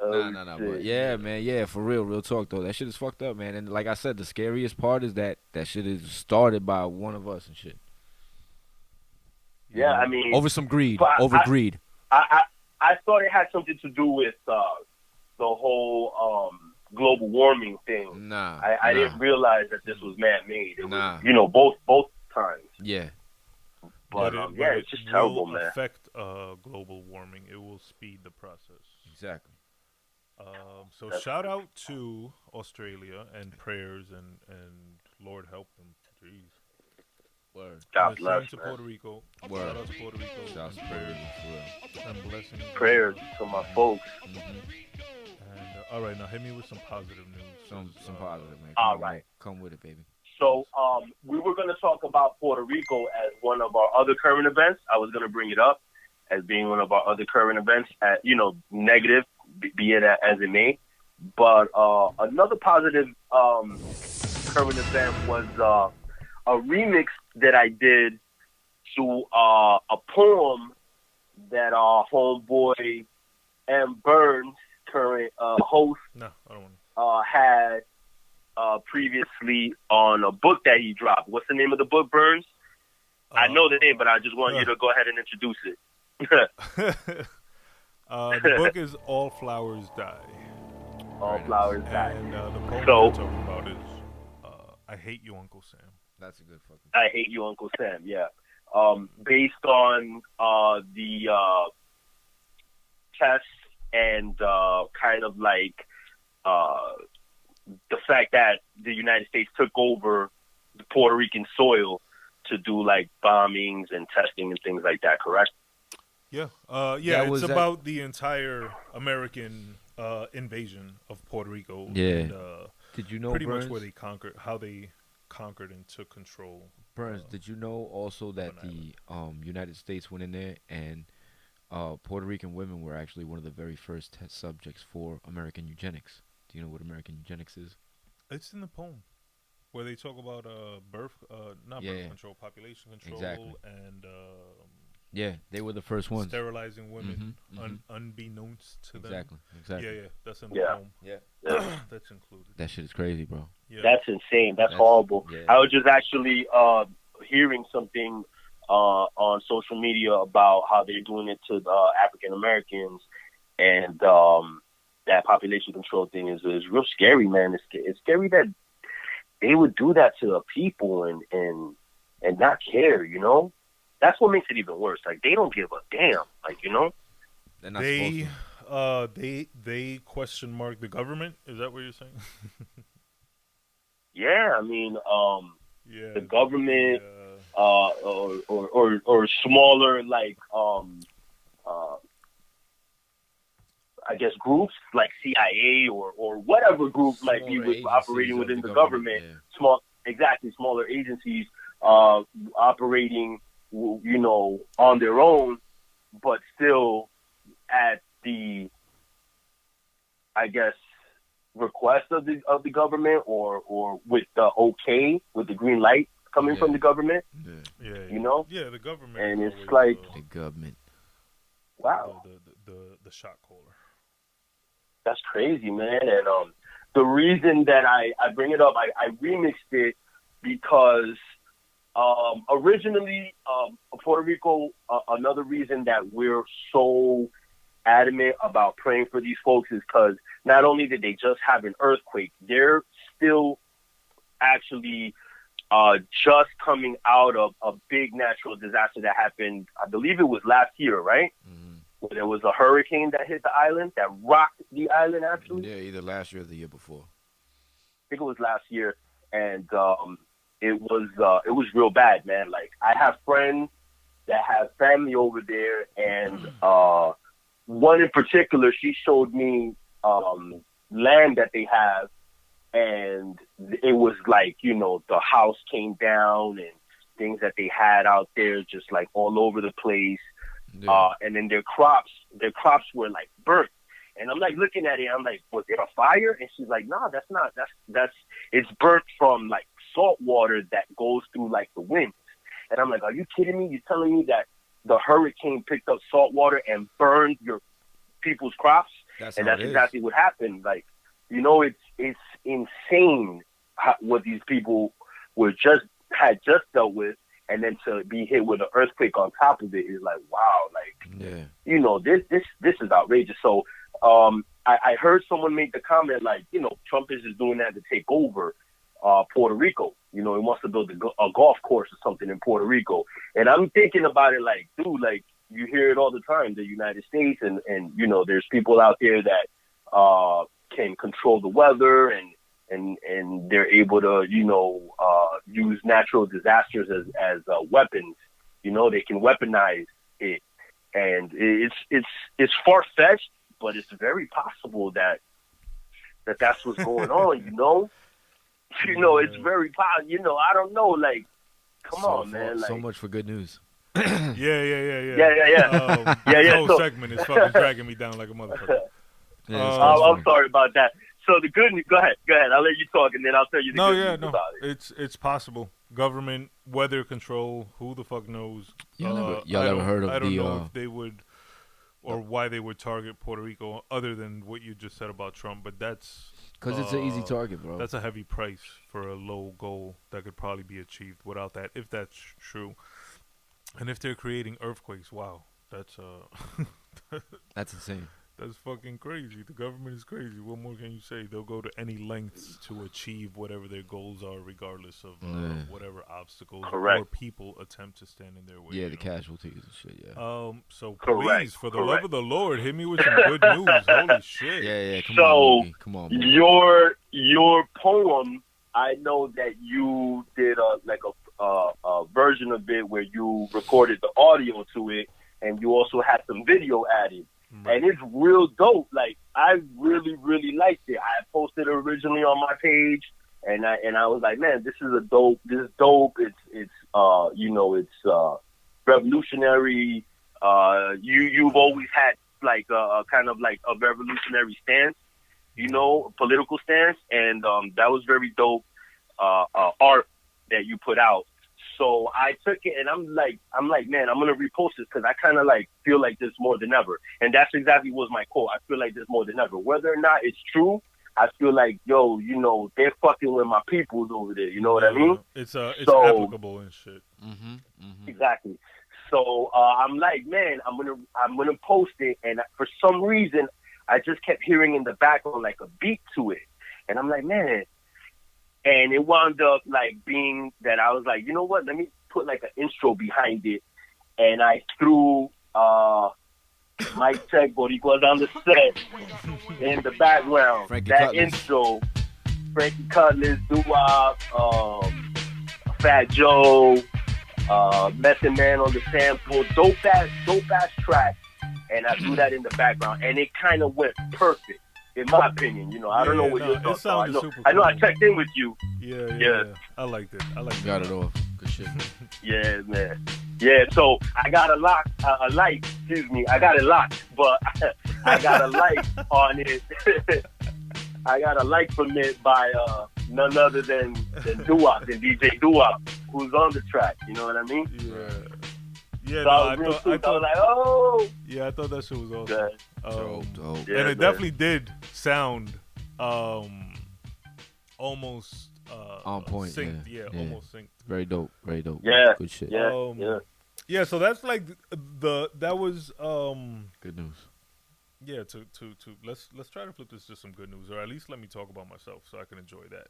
Nah. But yeah, man. Yeah, for real talk though. That shit is fucked up, man. And like I said, the scariest part is that shit is started by one of us and shit. Yeah, I mean, over some greed. but Over greed. I thought it had something to do with the whole global warming thing. I didn't realize that this was man-made. It was, you know, both times. Yeah. But it's just terrible, man. Affect global warming. It will speed the process. Exactly. So shout out to Australia and prayers and Lord help them. Jeez. Word. God bless, to Puerto Rico. Word. Shout out to Puerto Rico. Shout out to prayers for real. And blessings. Prayers to my folks. And all right, now hit me with some positive news. Some positive, man. All right. Come with it, baby. So we were going to talk about Puerto Rico as one of our other current events. I was going to bring it up as being one of our other current events, at, you know, negative, be it as it may. But another positive current event was a remix that I did to a poem that our homeboy M. Burnz, current host, had previously on a book that he dropped. What's the name of the book, Burnz? I know the name, but I just want you to go ahead and introduce it. The book is All Flowers Die. All Flowers Die. And the poem we're talking about is I Hate You, Uncle Sam. That's a good fucking I Hate You, Uncle Sam, yeah. Based on the tests and kind of like the fact that the United States took over the Puerto Rican soil to do like bombings and testing and things like that, correct? Yeah. It's about the entire American invasion of Puerto Rico. Yeah. And, did you know pretty Burnz? much where they conquered and took control. Burnz, did you know also that the United States went in there and Puerto Rican women were actually one of the very first test subjects for American eugenics? Do you know what American eugenics is? It's in the poem where they talk about birth control, population control, exactly. And yeah, they were the first ones sterilizing women unbeknownst to them. Exactly. Yeah, that's in the poem. Yeah, that's included. That shit is crazy, bro. Yeah. That's insane. That's horrible. Yeah. I was just actually hearing something on social media about how they're doing it to African Americans, and that population control thing is real scary, man. It's scary that they would do that to the people and not care, you know? That's what makes it even worse. Like, they don't give a damn, like, you know? They're not supposed to. They question mark the government. Is that what you're saying? Yeah, I mean, the government, or smaller, like, I guess groups like CIA or whatever group might be operating within the government. Yeah. Smaller agencies operating, you know, on their own, but still at the, I guess, request of the government or with the with the green light coming from the government. Yeah. You know? Yeah, the government. And it's like the government. Wow. The shot caller. That's crazy, man. And the reason that I bring it up, I remixed it because originally Puerto Rico, another reason that we're so adamant about praying for these folks is because not only did they just have an earthquake, they're still actually just coming out of a big natural disaster that happened, I believe it was last year, right? Mm-hmm. Where there was a hurricane that hit the island, that rocked the island, actually. Yeah, either last year or the year before. I think it was last year, and it was real bad, man. Like, I have friends that have family over there, and one in particular, she showed me land that they have, and it was like, you know, the house came down and things that they had out there just like all over the place. Yeah. And then their crops were like burnt. And I'm like looking at it, I'm like, was it a fire? And she's like, no, that's not. That's it's burnt from like salt water that goes through like the wind. And I'm like, are you kidding me? You're telling me that the hurricane picked up salt water and burned your people's crops? That's and how that's it is. exactly what happened. Like, you know, it's insane what these people had just dealt with, and then to be hit with an earthquake on top of it is like, wow, like, Yeah. you know, this is outrageous. So I heard someone make the comment like, you know, Trump is just doing that to take over Puerto Rico. You know, he wants to build a golf course or something in Puerto Rico. And I'm thinking about it like, dude, like, you hear it all the time, the United States, and you know, there's people out there that can control the weather and they're able to, you know, use natural disasters as weapons. You know, they can weaponize it, and it's far fetched, but it's very possible that's what's going on. You know, it's very possible. You know, I don't know. Like, come on, man. Like, So much for good news. Yeah. Yeah. This whole So, segment is fucking dragging me down like a motherfucker. I'm sorry about that. So the good news. Go ahead. I'll let you talk, and then I'll tell you the good news about it. It's possible. Government, weather control, who the fuck knows? Y'all ever heard of I don't the? know if they would, or why they would target Puerto Rico, other than what you just said about Trump. But that's Because it's an easy target, bro. that's a heavy price for a low goal that could probably be achieved without that, if that's true. And if they're creating earthquakes, wow, that's That's insane. that's fucking crazy. The government is crazy. What more can you say? They'll go to any lengths to achieve whatever their goals are, regardless of whatever obstacles or people attempt to stand in their way. Yeah, the casualties and shit. Yeah. So Correct, please, for the love of the Lord, hit me with some good news. Holy shit. Yeah. Come So, on, Moogie. Come on. Moogie. your poem, I know that you did a version of it where you recorded the audio to it, and you also had some video added. Right. And it's real dope. Like, I really, really liked it. I posted it originally on my page, and I was like, man, this is dope. It's you know, it's revolutionary. You've always had like a kind of like a revolutionary stance, you know, political stance, and that was very dope art that you put out. So I took it, and I'm like, man, I'm gonna repost this because I kind of like feel like this more than ever, and that's exactly was my quote. I feel like this more than ever, whether or not it's true. I feel like, yo, you know, they're fucking with my peoples over there. You know what I mean? It's applicable and shit. Exactly. So I'm like, man, I'm gonna post it, and for some reason, I just kept hearing in the background like a beat to it, and I'm like, man. And it wound up like being that I was like, you know what? Let me put like an intro behind it, and I threw Mike Tech Boricuas on the set in the background. Frankie That Cutlass. intro, Frankie Cutlass, Doo-Wop, Fat Joe, Method Man on the sample, dope ass track, and I threw that in the background, and it kind of went perfect. In my opinion, you know, I don't know what your thoughts are. I know I checked in with you. Yeah. I liked it. Got it off. Good shit. Yeah, man. Yeah, so I got a like, excuse me, I got it locked, but I got a like on it. I got a like from it by none other than Doo-Wop, than DJ Doo-Wop, who's on the track. You know what I mean? Yeah, So I was like, oh. Yeah, I thought that shit was awesome. Dope. Yeah, and it definitely did sound almost on point. synced. Yeah, almost synced. Very dope. Yeah. Good shit. Yeah, so that's like that was Good news. yeah, to let's try to flip this to some good news, or at least let me talk about myself so I can enjoy that.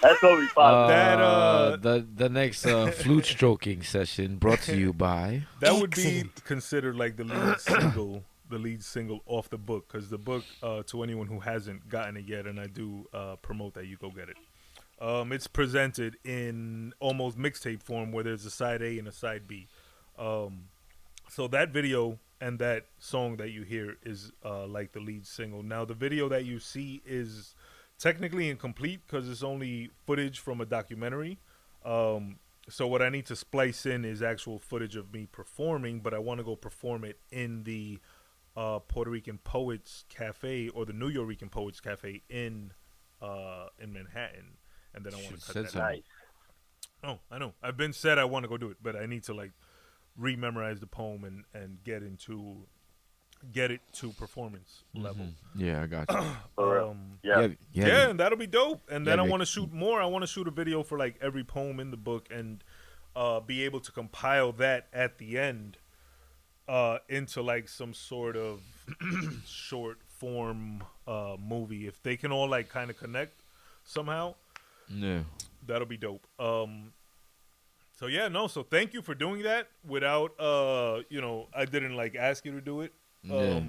That's what we found. The next flute stroking session brought to you by That would be considered like the lead single off the book, because the book, to anyone who hasn't gotten it yet, and I do promote that you go get it. It's presented in almost mixtape form, where there's a side A and a side B. So that video and that song that you hear is like the lead single. Now the video that you see is technically incomplete because it's only footage from a documentary. So what I need to splice in is actual footage of me performing, but I want to go perform it in the Puerto Rican Poets Cafe, or the New Yorican Poets Cafe in Manhattan, and then I want to cut that out. Nice. Oh, I know. I've been said I want to go do it, but I need to like rememorize the poem and get into get it to performance level. Yeah, I got you. For real. Yeah. Yeah, and that'll be dope. And then Yeah, I want to shoot more. I want to shoot a video for like every poem in the book and be able to compile that at the end into like some sort of short form movie. If they can all like kind of connect somehow, Yeah. that'll be dope. So yeah, no. So thank you for doing that. Without you know, I didn't like ask you to do it. Yeah.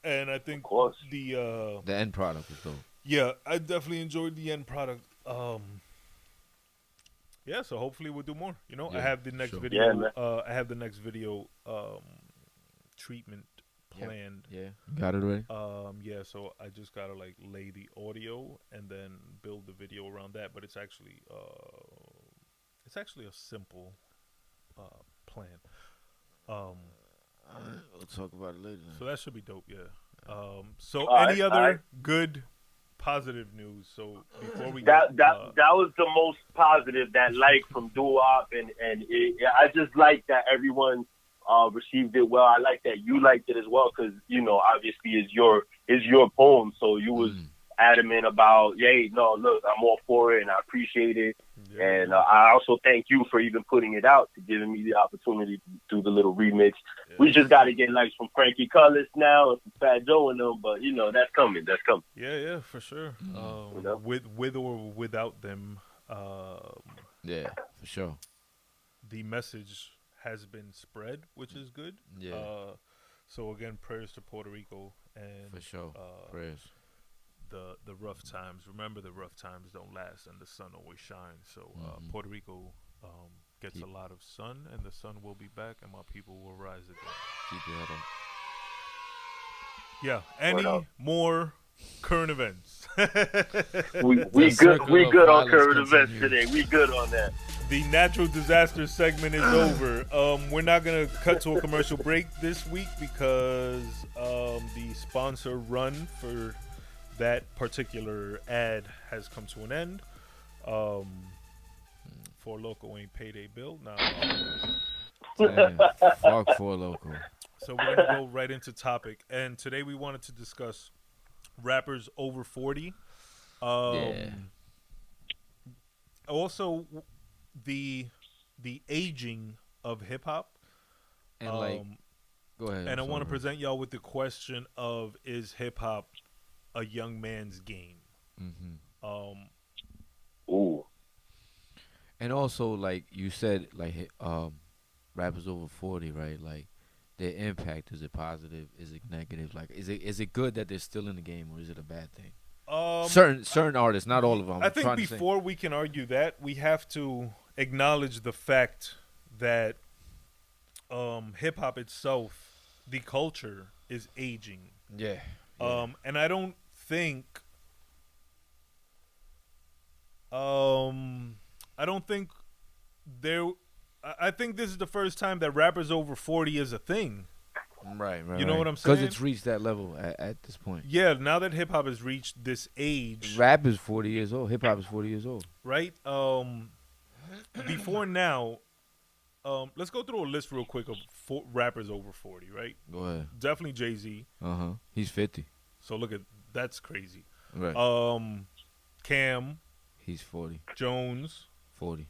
And I think Of course. the end product is dope. yeah, I definitely enjoyed the end product. Yeah, so hopefully we'll do more. You know, I Yeah, have the next sure. video. Yeah, man. I have the next video treatment planned. Yeah. Got it ready? Yeah, so I just gotta like lay the audio and then build the video around that. But it's actually a simple plan. We'll talk about it later. So that should be dope. Yeah. So All any right, other all right. good positive news? So before we That get, was the most positive, that like from Doo-Wop, and I just like that everyone received it well. I like that you liked it as well, because you know, obviously it's your poem, so you was adamant about, yay, no, look, I'm all for it and I appreciate it. yeah. And I also thank you for even putting it out, to giving me the opportunity to do the little remix. Yeah. We just got to get likes from Frankie Cullis now and from Fat Joe and them, but you know, that's coming. Yeah, for sure. You know? With or without them, Yeah, for sure. the message has been spread, which is good. Yeah. So again, prayers to Puerto Rico and For sure. Prayers. the rough times. Remember, the rough times don't last, and the sun always shines. So Puerto Rico gets a lot of sun, and the sun will be back, and my people will rise again. Keep your head up. Yeah. Any more current events? We good on current events today. We good on that. The natural disaster segment is over. We're not going to cut to a commercial break this week because the sponsor run for that particular ad has come to an end. For Loco ain't paid a bill. Now, Damn. Fuck for local. so we're going to go right into topic. And today we wanted to discuss rappers over 40. Yeah. Also, the aging of hip hop. And like, go ahead. And I I'm want to sorry. present y'all with the question of, is hip hop a young man's game? Ooh. And also, like you said, like rappers over 40, right? Like, their impact, is it positive? Is it negative? Like, is it good that they're still in the game, or is it a bad thing? Certain artists, not all of them. I think before we can argue that, we have to acknowledge the fact that hip hop itself, the culture, is aging. Yeah. And I don't think I think this is the first time that rappers over 40 is a thing. Right. You know what I'm saying? Because it's reached that level at this point. Yeah, now that hip hop has reached this age, Rap is 40 years old. Hip hop is 40 years old. right? Before now, let's go through a list real quick of rappers over 40, right? Go ahead. Definitely Jay-Z. He's 50. So look at that's crazy. Right. Cam, He's 40. Jones, 40.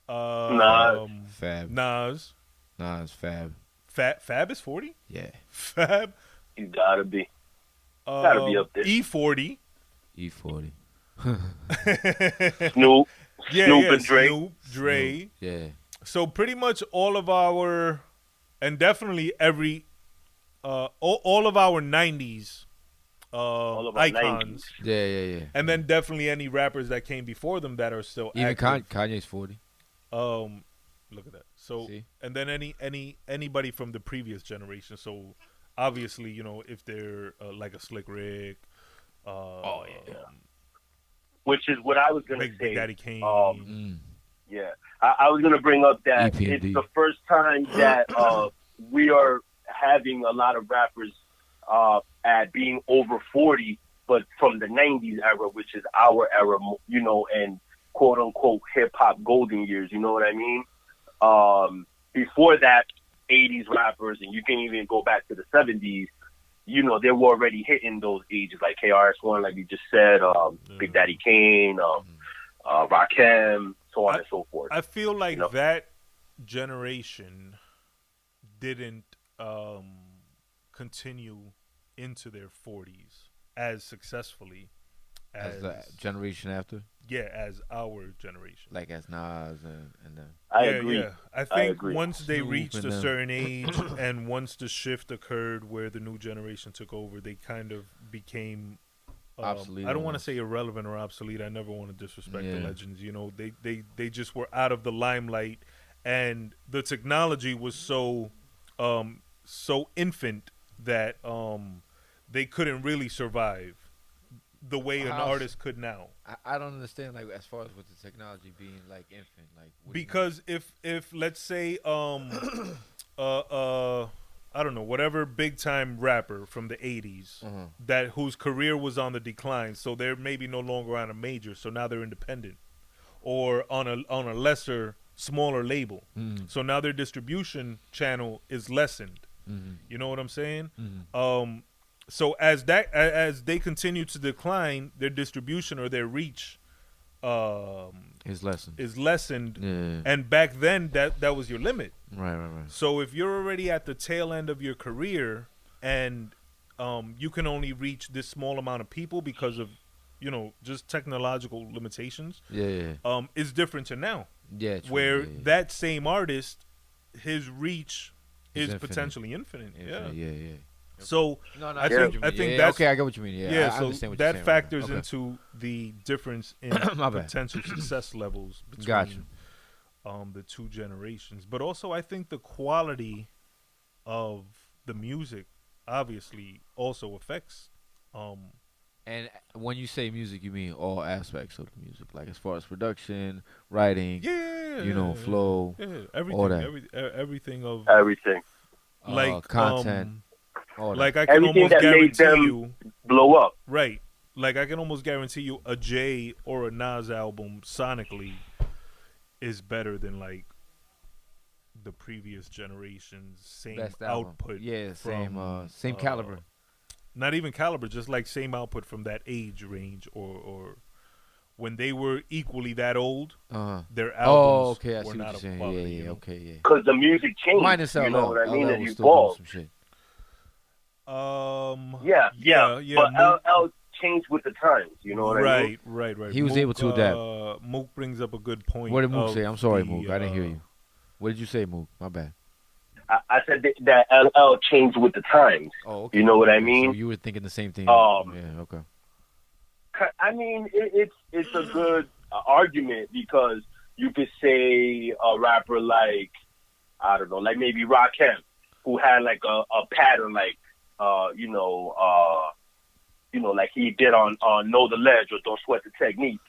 Nas. Fab. Nas, Fab. Fab is 40. Yeah. Fab, You gotta be. Gotta be up there. E40. E40. Snoop. Yeah, Snoop yeah, and Dre. Snoop, Dre. Yeah. So pretty much all of our, and definitely every, all of our 90s All of our icons. 90s. Yeah. And then definitely any rappers that came before them that are still Even active. Kanye's 40. Look at that. So See? and then anybody from the previous generation. So obviously, you know, if they're like a Slick Rick, Which is what I was gonna Big say. Daddy Kane. Yeah, I was gonna bring up that EPMD. it's the first time that we are having a lot of rappers at being over 40, but from the 90s era, which is our era, you know, and quote unquote hip hop golden years. You know what I mean? Before that, 80s rappers, and you can even go back to the 70s. you know, they were already hitting those ages, like KRS-One, like you just said, Big Daddy Kane, Rakim, so on and so forth. I feel like You know? that generation didn't continue into their 40s as successfully As the generation after, as our generation. like as Nas and them. I agree. Yeah. I think agree. once they Snoop reached and a them. certain age and once the shift occurred where the new generation took over, they kind of became Obsolete I don't want to almost. say irrelevant or obsolete. I never want to disrespect the Yeah. legends. You know, they just were out of the limelight, and the technology was so infant that they couldn't really survive the way an How- artist could now. I don't understand, like, as far as with the technology being like infant, like what do you mean? Because if let's say I don't know, whatever big time rapper from the 80s that whose career was on the decline, so they're maybe no longer on a major, so now they're independent or on a lesser, smaller label. So now their distribution channel is lessened. You know what I'm saying? So as they continue to decline, their distribution or their reach his lesson. is lessened. Yeah. And back then that was your limit. Right. So if you're already at the tail end of your career and you can only reach this small amount of people because of, you know, just technological limitations, Yeah. it's different to now, Yeah. True. where yeah. that same artist, his reach Is is infinite. potentially infinite. Yeah. So No, I think that's okay. I get what you mean. Yeah. I so understand what you're that saying factors right now. Okay. into the difference in My bad. potential success levels between Gotcha. The two generations. But also I think the quality of the music obviously also affects And when you say music, you mean all aspects of the music, like as far as production, writing, flow, everything, all that. everything of Everything. like content, all that. like I can Everything almost that made guarantee them you, blow up. right? Like I can almost guarantee you, a Jay or a Nas album sonically is better than like the previous generation's same Best album. output. Yeah, from, same caliber. Not even caliber, just like same output from that age range, or when they were equally that old, their albums okay, I were see not what of you're saying. quality. Yeah, you know? okay, yeah. Because the music changed. Minus LL. You know what I mean? LL It was still doing evolved. some shit. Yeah. But Mook, LL changed with the times. You know what I mean? Right. He was able to adapt. Mook brings up a good point. What did Mook of say? I'm sorry, the, Mook. I didn't hear you. What did you say, Mook? My bad. I said that LL changed with the times. Oh, okay. You know what I Okay, mean? So you were thinking the same thing. Yeah, okay. I mean, it's a good argument because you could say a rapper like, I don't know, like maybe Rakim, who had like a pattern, like like he did on Know the Ledge or Don't Sweat the Technique,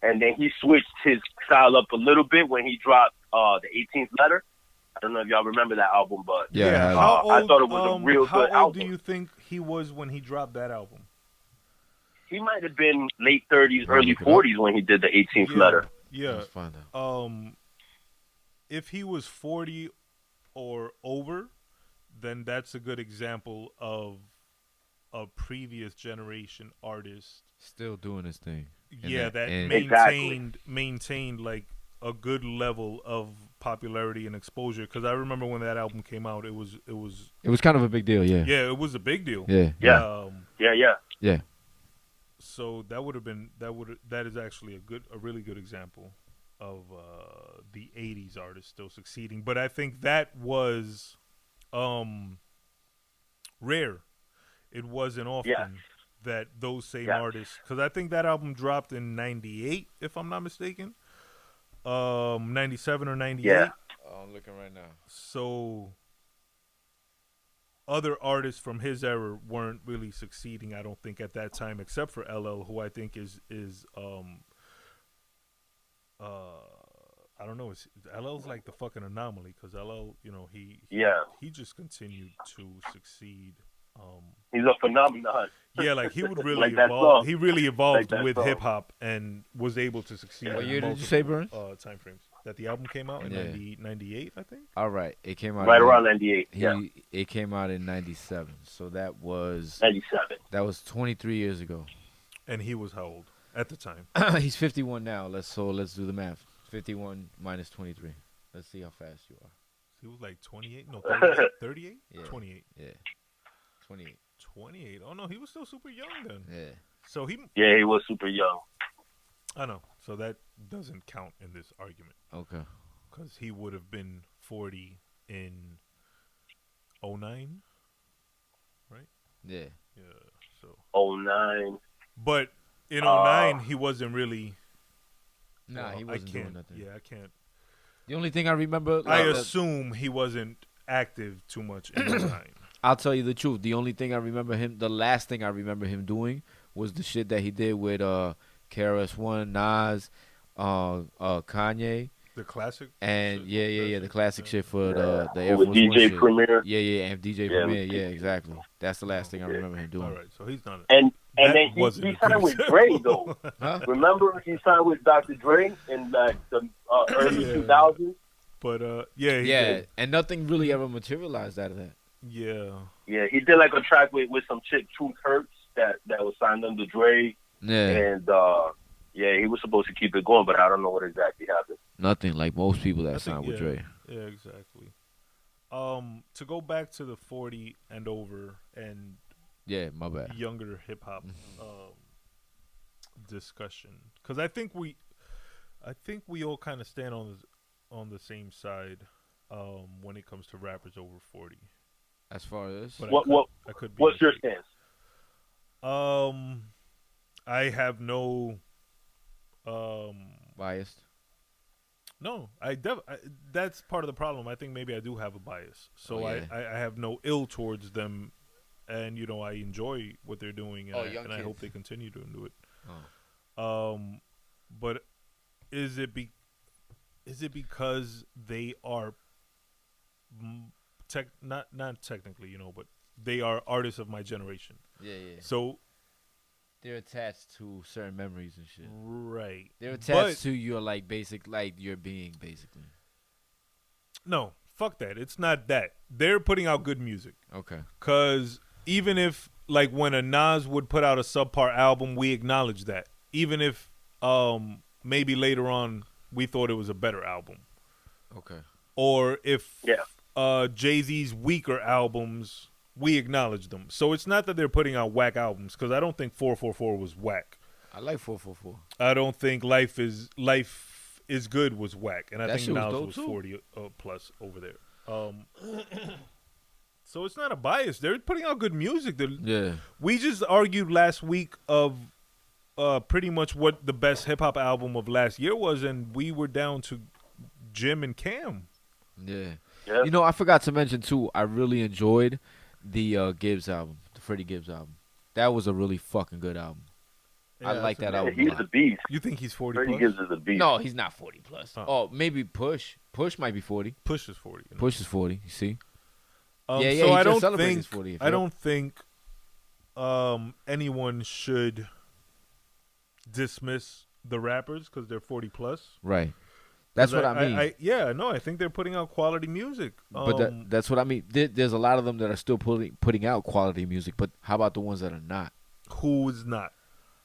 and then he switched his style up a little bit when he dropped the 18th Letter. I don't know if y'all remember that album, but Yeah. How old, I thought it was a real how good old album. do you think he was when he dropped that album? He might have been late 30s, I'll early look it up. 40s when he did the 18th Letter. Yeah. Let's find out. If he was 40 or over, then that's a good example of a previous generation artist. Still doing his thing. That Exactly. maintained like a good level of popularity and exposure. Because I remember when that album came out, it was It was kind of a big deal, yeah. it was a big deal. Yeah. Yeah. Yeah. So that is actually a really good example of the 80s artists still succeeding. But I think that was rare. It wasn't often that those same artists, because I think that album dropped in 98, if I'm not mistaken. 97 or 98. Yeah. I'm looking right now. So other artists from his era weren't really succeeding, I don't think, at that time, except for LL, who I think is I don't know, LL's like the fucking anomaly, because LL, he just continued to succeed. He's a phenomenon. Like he would really Like that evolve. song. He really evolved Like that with song. hip hop and was able to succeed. What in year did you say, multiple, Burnz? time frames. that the album came out in Yeah. 98, I think. All right, it came out Right in around 98. Yeah, It came out in 97. So that was 97. 23 years ago. And he was how old at the time? He's 51 now. Let's do the math. 51 minus 23. Let's see how fast you are. He was like 28? No, 38? 38? Yeah. 28. Yeah. 28. 28. Oh no, he was still super young then. Yeah. So he Yeah, he was super young. I know. So that doesn't count in this argument Okay. cuz he would have been 40 in 09, right? Yeah. Yeah. So 09. but in 09 he wasn't really Nah, he wasn't doing nothing. Yeah, I can't. The only thing I remember, I assume he wasn't active too much in 09. I'll tell you the truth. The only thing I remember the last thing I remember him doing was the shit that he did with KRS-One, Nas, Kanye, The classic and shit. the classic shit for the Air With Force One DJ shit. Premier. Yeah, and DJ Yeah, Premier. with- Yeah, exactly. That's the last thing I remember him doing. All right, so he's not. And That then he wasn't a signed good with example. Dre, though. Huh? Remember he signed with Dr. Dre in like the early Yeah. 2000s? But yeah, he Yeah, did. and nothing really ever materialized out of that. Yeah. Yeah, he did like a track with some chick, Truth Hurts, that was signed under Dre. Yeah, And yeah, he was supposed to keep it going, but I don't know what exactly happened. nothing like most people I that think, signed with yeah. Dre. Yeah, exactly. To go back to the 40 and over and Yeah, my bad. younger hip hop discussion, because I think we all kind of stand on the same side when it comes to rappers over 40. As far as But I could be What's your mistaken. stance? I have no biased. no. That's part of the problem. I think maybe I do have a bias, so Oh, yeah. I have no ill towards them, and I enjoy what they're doing, and, young I hope kids. they continue to do it. Oh. But is it because they are not technically, but they are artists of my generation. Yeah, yeah. So They're attached to certain memories and shit. right, They're attached But- to your your being basically. no, fuck that. It's not that. They're putting out good music. Okay. Cause even if like when a Nas would put out a subpar album, we acknowledge that. Even if maybe later on we thought it was a better album. Okay. Or if Yeah. Jay-Z's weaker albums, we acknowledge them. So it's not that they're putting out whack albums, because I don't think 444 was whack. I like 444. I don't think Life is Good was whack, and I That think shit was Nas dope, was too. 40 plus over there. So it's not a bias. They're putting out good music. Yeah. We just argued last week of pretty much what the best hip hop album of last year was, and we were down to Jim and Cam. Yeah. Yeah. You know, I forgot to mention too. I really enjoyed the Gibbs album, the Freddie Gibbs album. That was a really fucking good album. I like that Yeah, album. he's a beast. You think he's 40 Freddie plus? Gibbs is a beast. No, he's not 40 plus. Oh. Oh, maybe Push. Push might be 40. Push is 40. Push is 40. You see? Yeah, Yeah, so he I just don't celebrated his think 40th, I yep. don't think anyone should dismiss the rappers because they're 40 plus. Right. That's 'Cause what I mean. I think they're putting out quality music. But that's what I mean. There's a lot of them that are still putting out quality music. But how about the ones that are not? Who's not?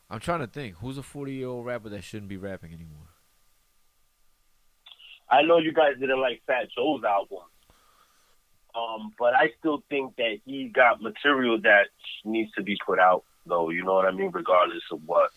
I'm trying to think. Who's a 40-year-old rapper that shouldn't be rapping anymore? I know you guys didn't like Fat Joe's album, but I still think that he got material that needs to be put out, though. You know what I mean? Regardless of What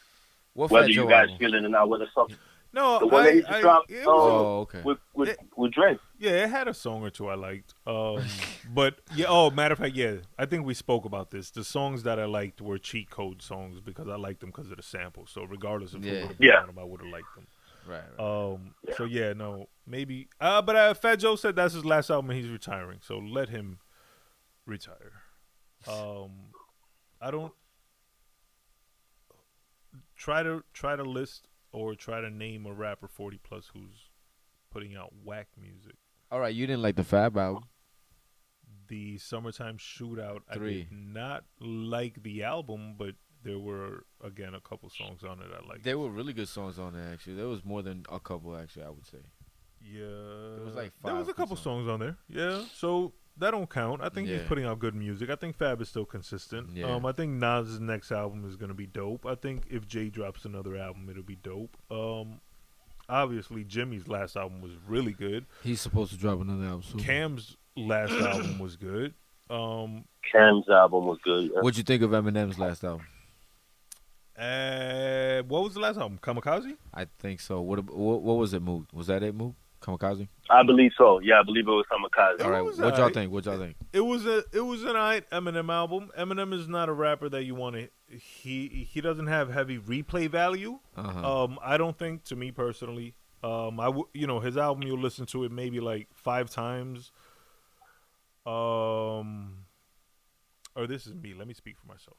whether Fat you Joe guys album? feel it or not, whether something No, the one that he dropped, it was Oh, okay. with Drake. yeah, it had a song or two I liked. But yeah, oh, matter of fact, yeah, I think we spoke about this. The songs that I liked were cheat code songs because I liked them because of the sample. So regardless of who Yeah. would have been Yeah. on them, I would have liked them. Right. So yeah, no, maybe. But Fat Joe said that's his last album and he's retiring. So let him retire. I don't try to list or try to name a rapper 40 plus who's putting out whack music. All right. You didn't like the Fab album. The Summertime Shootout, I 3. did not like the album, but there were again a couple songs on it I liked. There were really good songs on there. Actually, there was more than a couple. Actually, I would say. Yeah. There was like There was a 5 couple good songs on there. Yeah. So that don't count. I think he's Yeah. putting out good music. I think Fab is still consistent. Yeah. I think Nas' next album is gonna be dope. I think if Jay drops another album, it'll be dope. Obviously Jimmy's last album was really good. He's supposed to drop another album soon. Cam's last album was good. Cam's album was good. Yeah. What'd you think of Eminem's last album? What was the last album? Kamikaze? I think so. What was it? Mood? Was that it? Mood? Kamikaze? I believe so. Yeah, I believe it was Kamikaze. All right. was What y'all alright. think? What y'all think? It was an alright Eminem album. Eminem is not a rapper that you want to. He doesn't have heavy replay value. I don't think, to me personally. His album, you'll listen to it maybe like 5 times. Or this is me. Let me speak for myself.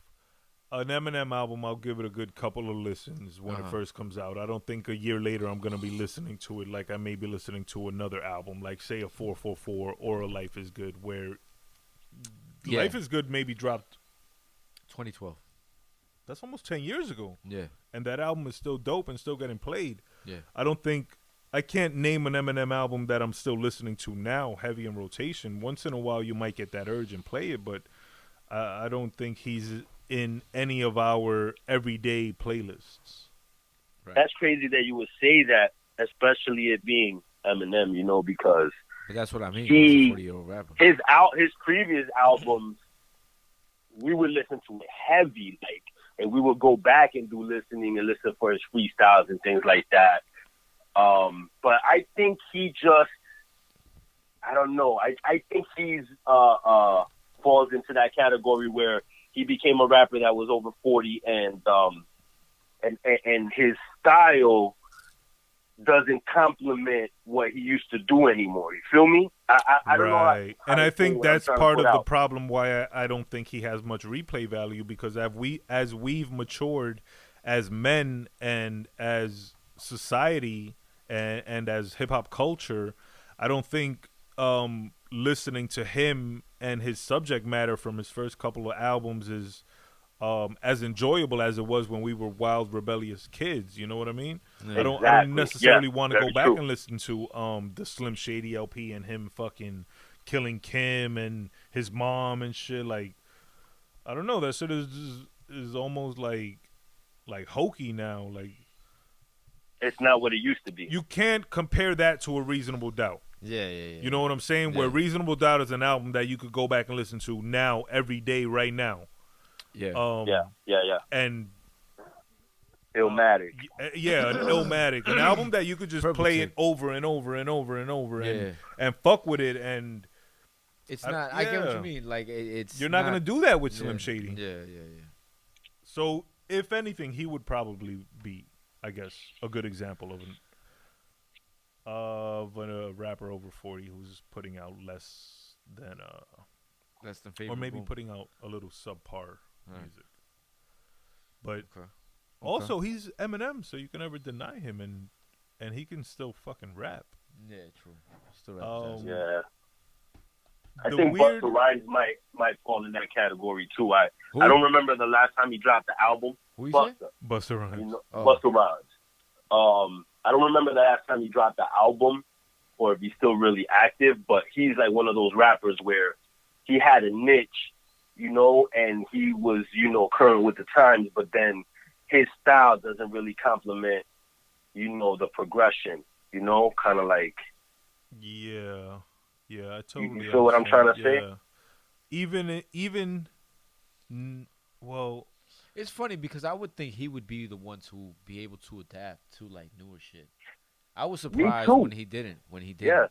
An Eminem album, I'll give it a good couple of listens when it first comes out. I don't think a year later I'm going to be listening to it like I may be listening to another album, like say a 444 or a Life is Good, where Life is Good maybe dropped. 2012. That's almost 10 years ago. Yeah. And that album is still dope and still getting played. Yeah. I can't name an Eminem album that I'm still listening to now, heavy in rotation. Once in a while you might get that urge and play it, but I don't think he's in any of our everyday playlists. Right. That's crazy that you would say that, especially it being Eminem, because But that's what I mean. He- He's a 40-year-old rapper. his previous albums, we would listen to it heavy, and we would go back and do listening and listen for his freestyles and things like that. But I think he just, I don't know. I think he's falls into that category where he became a rapper that was over 40 and his style doesn't complement what he used to do anymore. You feel me? I don't know. Right. And I think that's part of the problem. problem why I don't think he has much replay value, because as we've matured as men and as society and as hip hop culture, I don't think listening to him and his subject matter from his first couple of albums is as enjoyable as it was when we were wild, rebellious kids. You know what I mean? Yeah. I don't Exactly. necessarily Yeah, want to go very back true. and listen to the Slim Shady LP and him fucking killing Kim and his mom and shit. Like, I don't know. That shit is almost like hokey now. Like, It's not what it used to be. you can't compare that to A Reasonable Doubt. Yeah. You know what I'm saying? Where Yeah. Reasonable Doubt is an album that you could go back and listen to now, every day, right now. Yeah. Yeah. And Illmatic. yeah, an Illmatic, an album that you could just play it Perfect. over and over and over and over Yeah. and fuck with it, and It's not. I get what yeah. you mean. Like it's. you're not gonna do that with Slim yeah. Shady. Yeah. So if anything, he would probably be, I guess, a good example of a rapper over 40 who's putting out less than That's the or favorite. maybe putting out a little subpar Right. music. But Okay. also, he's Eminem, so you can never deny him, and he can still fucking rap. Yeah. True. Still rap jazz. Yeah. I The think weird- Busta Rhymes might fall in that category too. I Who? don't remember the last time he dropped the album. Who you say? Busta, Busta Rhymes. Oh. Busta Rhymes. I don't remember the last time he dropped the album, or if he's still really active. But he's like one of those rappers where he had a niche, and he was, current with the times. But then his style doesn't really complement, the progression. Kind of like. Yeah, I totally. You feel what I'm trying to say? Even, well, It's funny because I would think he would be the one to be able to adapt to like newer shit. I was surprised too. when he didn't. Yeah.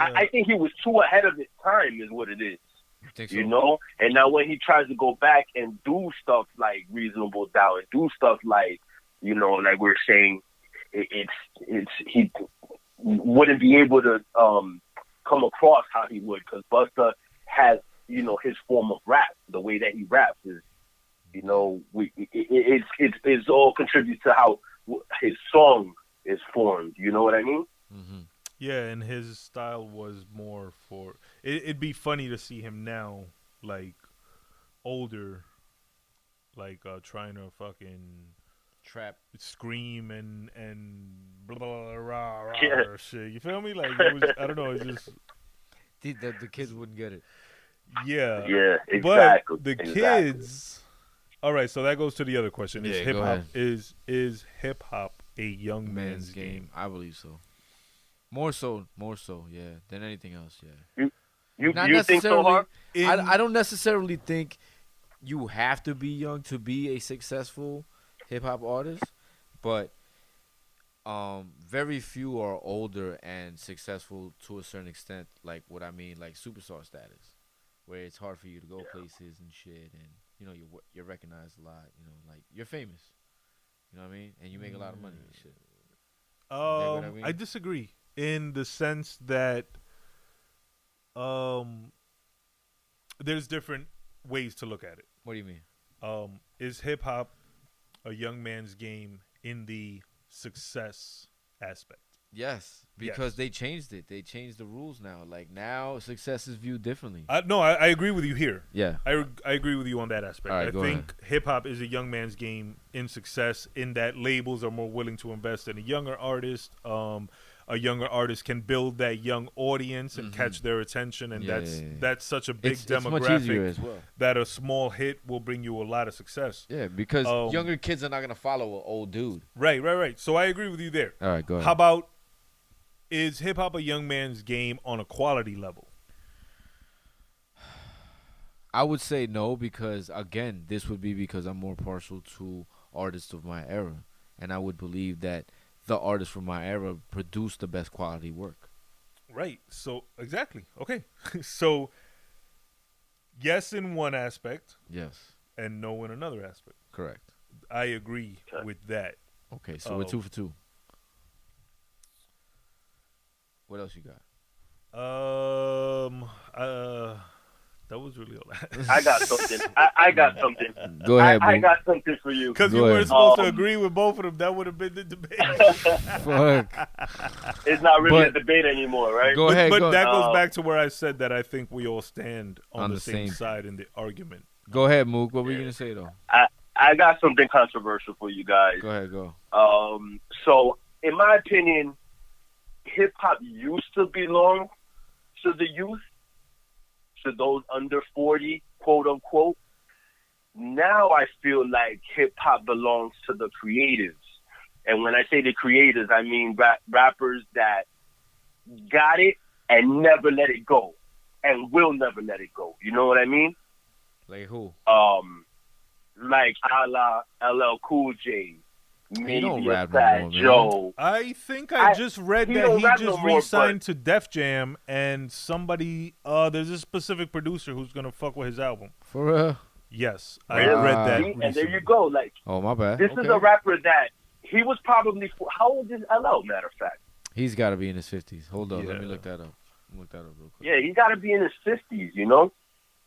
I think he was too ahead of his time, is what it is. You think so? And now when he tries to go back and do stuff like Reasonable Doubt and do stuff like, like we're saying, he wouldn't be able to come across how he would, because Busta has, his form of rap. The way that he raps is, it's all contributes to how his song is formed. You know what I mean? Mm-hmm. yeah, and his style was more for. It'd be funny to see him now, like older, like trying to fucking trap. scream and blah blah rah rah Yeah. shit. You feel me? Like it was, I don't know. It's just The kids wouldn't get it. yeah. Yeah, exactly. But the exactly. kids. All right, so that goes to the other question: Yeah, Is hip go hop ahead. is hip hop a young man's game? I believe so. More so, yeah, than anything else. Yeah. You Not you think so necessarily. hard? I don't necessarily think you have to be young to be a successful hip hop artist, but very few are older and successful to a certain extent. Like what I mean, like superstar status, where it's hard for you to go places and shit, and you know you're recognized a lot. You know, like you're famous. You know what I mean, and you make a lot of money and shit. what I mean? I disagree in the sense that there's different ways to look at it. What do you mean? Is hip hop a young man's game in the success aspect? Yes, because Yes. they changed it. They changed the rules now. Like now, success is viewed differently. No, I agree with you here. Yeah. I agree with you on that aspect. All right, I go think hip hop is a young man's game in success, in that labels are more willing to invest in a younger artist. A younger artist can build that young audience and catch their attention, and Yeah, that's such a big It's much easier demographic as well. that a small hit will bring you a lot of success. Yeah, because Um, younger kids are not gonna follow an old dude. Right. So I agree with you there. All right, go ahead. How about, is hip hop a young man's game on a quality level? I would say no, because again, this would be because I'm more partial to artists of my era, and I would believe that the artists from my era produce the best quality work. Right. So exactly. Okay. So yes in one aspect Yes, and no in another aspect. correct. I agree with that. Okay, so we're 2 for 2. What else you got? That was really all that. I got something. I got something. Go ahead, I Mook. got something for you. Because Go you were ahead. supposed to agree with both of them. That would have been the debate. Fuck. It's not really But- a debate anymore, right? Go ahead. But Go, that goes back to where I said that I think we all stand on, On the the same same- side in the argument. go ahead, Mook. What were you gonna say though? I got something controversial for you guys. Go ahead, go. So in my opinion, hip hop used to belong to the youth, to those under 40, quote unquote. Now I feel like hip hop belongs to the creatives. And when I say the creators, I mean rappers that got it and never let it go and will never let it go. You know what I mean? Like who? Like a la LL Cool J, He don't maybe rap a no Fat more, man. Joe. I think I just read he that don't he rap just no more, re-signed to Def Jam, and somebody, there's a specific producer who's going to fuck with his album. For real? Yes, Really? I read that See? And there recently. you go. Like, Oh, my bad. this is Okay. a rapper that he was probably, how old is LL, matter of fact? He's got to be in his 50s. Hold on, let Yeah. me look that up. Real quick. Yeah, he's got to be in his 50s, you know?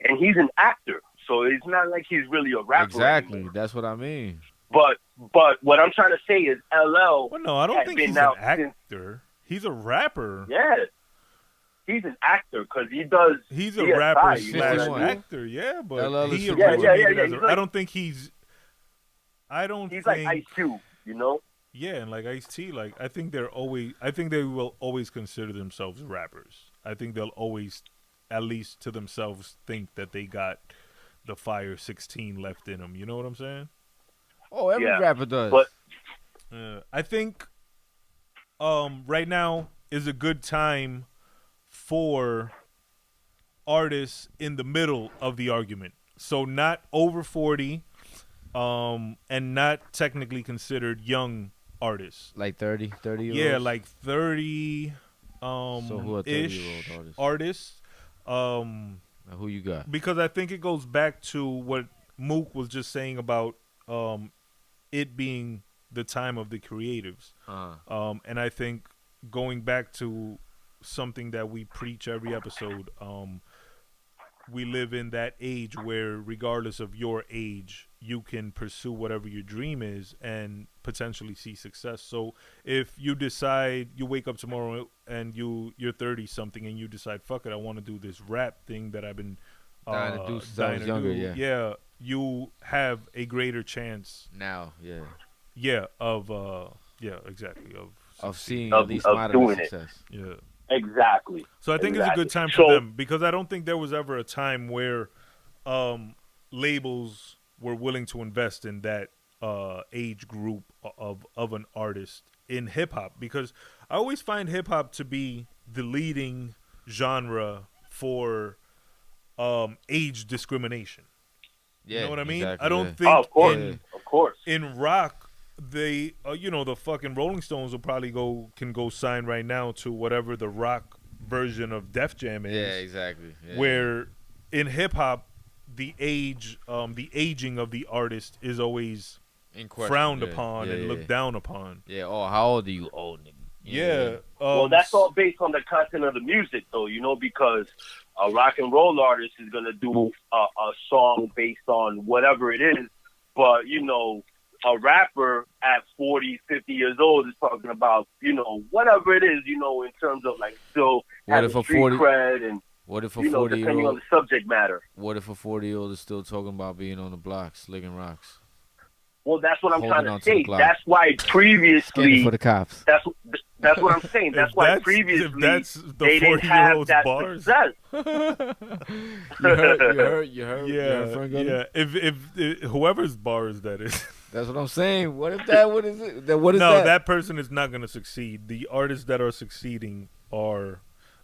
And he's an actor, so it's not like he's really a rapper Exactly. anymore. That's what I mean. But what I'm trying to say is LL, Well, no, I don't has think been he's an out since- actor. He's a rapper. yeah, he's an actor because he does. He's a CSI, rapper you know what I slash mean? actor, yeah, but LL is he 51. originated Yeah, as he's a, I like- don't think he's. I don't He's think. like Ice Cube, you know? Yeah, and like Ice-T, like I think they will always consider themselves rappers. I think they'll always, at least to themselves, think that they got the fire 16 left in them. You know what I'm saying? Oh, every Yeah, rapper does. but- I think right now is a good time for artists in the middle of the argument. So not over 40 and not technically considered young artists. like 30 years Yeah, like 30 So who are 30-year-old ish artists? artists. Who you got? Because I think it goes back to what Mook was just saying about it being the time of the creatives. And I think going back to something that we preach every episode, we live in that age where regardless of your age, you can pursue whatever your dream is and potentially see success. So if you decide, you wake up tomorrow and you're 30 something and you decide, fuck it, I want to do this rap thing that I've been Dying to do since I dying was to younger, do. yeah. Yeah, you have a greater chance. Now, yeah. Yeah, exactly. Of seeing Of- at least of moderate doing it. success. Yeah. Exactly. So I think it's a good time So- for them because I don't think there was ever a time where labels were willing to invest in that age group of an artist in hip hop, because I always find hip hop to be the leading genre for age discrimination. Yeah, You know what I mean? exactly, I don't yeah. think Oh, of course, in of course. in rock they the fucking Rolling Stones will probably can go sign right now to whatever the rock version of Def Jam is. Yeah, exactly. Yeah. Where in hip hop the aging of the artist is always In question, frowned yeah. upon Yeah, and yeah, looked yeah. down upon. Yeah. Oh, how old are you, old nigga? Yeah. Well, that's all based on the content of the music, though, because a rock and roll artist is going to do a song based on whatever it is. But, a rapper at 40, 50 years old is talking about, whatever it is, in terms of, like, still What having if a street 40 cred and, What if a depending on 40-year-old? the subject matter. What if a 40-year-old is still talking about being on the block, slicking rocks, Well, that's what I'm Holding trying on to to the say. Glock. That's why scanning previously, for the cops? that's what I'm saying. That's If why that's- if previously that's the they didn't have 40-year-old's that bars. success. You heard, Frank Gunner? Yeah. If whoever's bars that is. That's what I'm saying. What is it? What is No, that? that person is not going to succeed. The artists that are succeeding are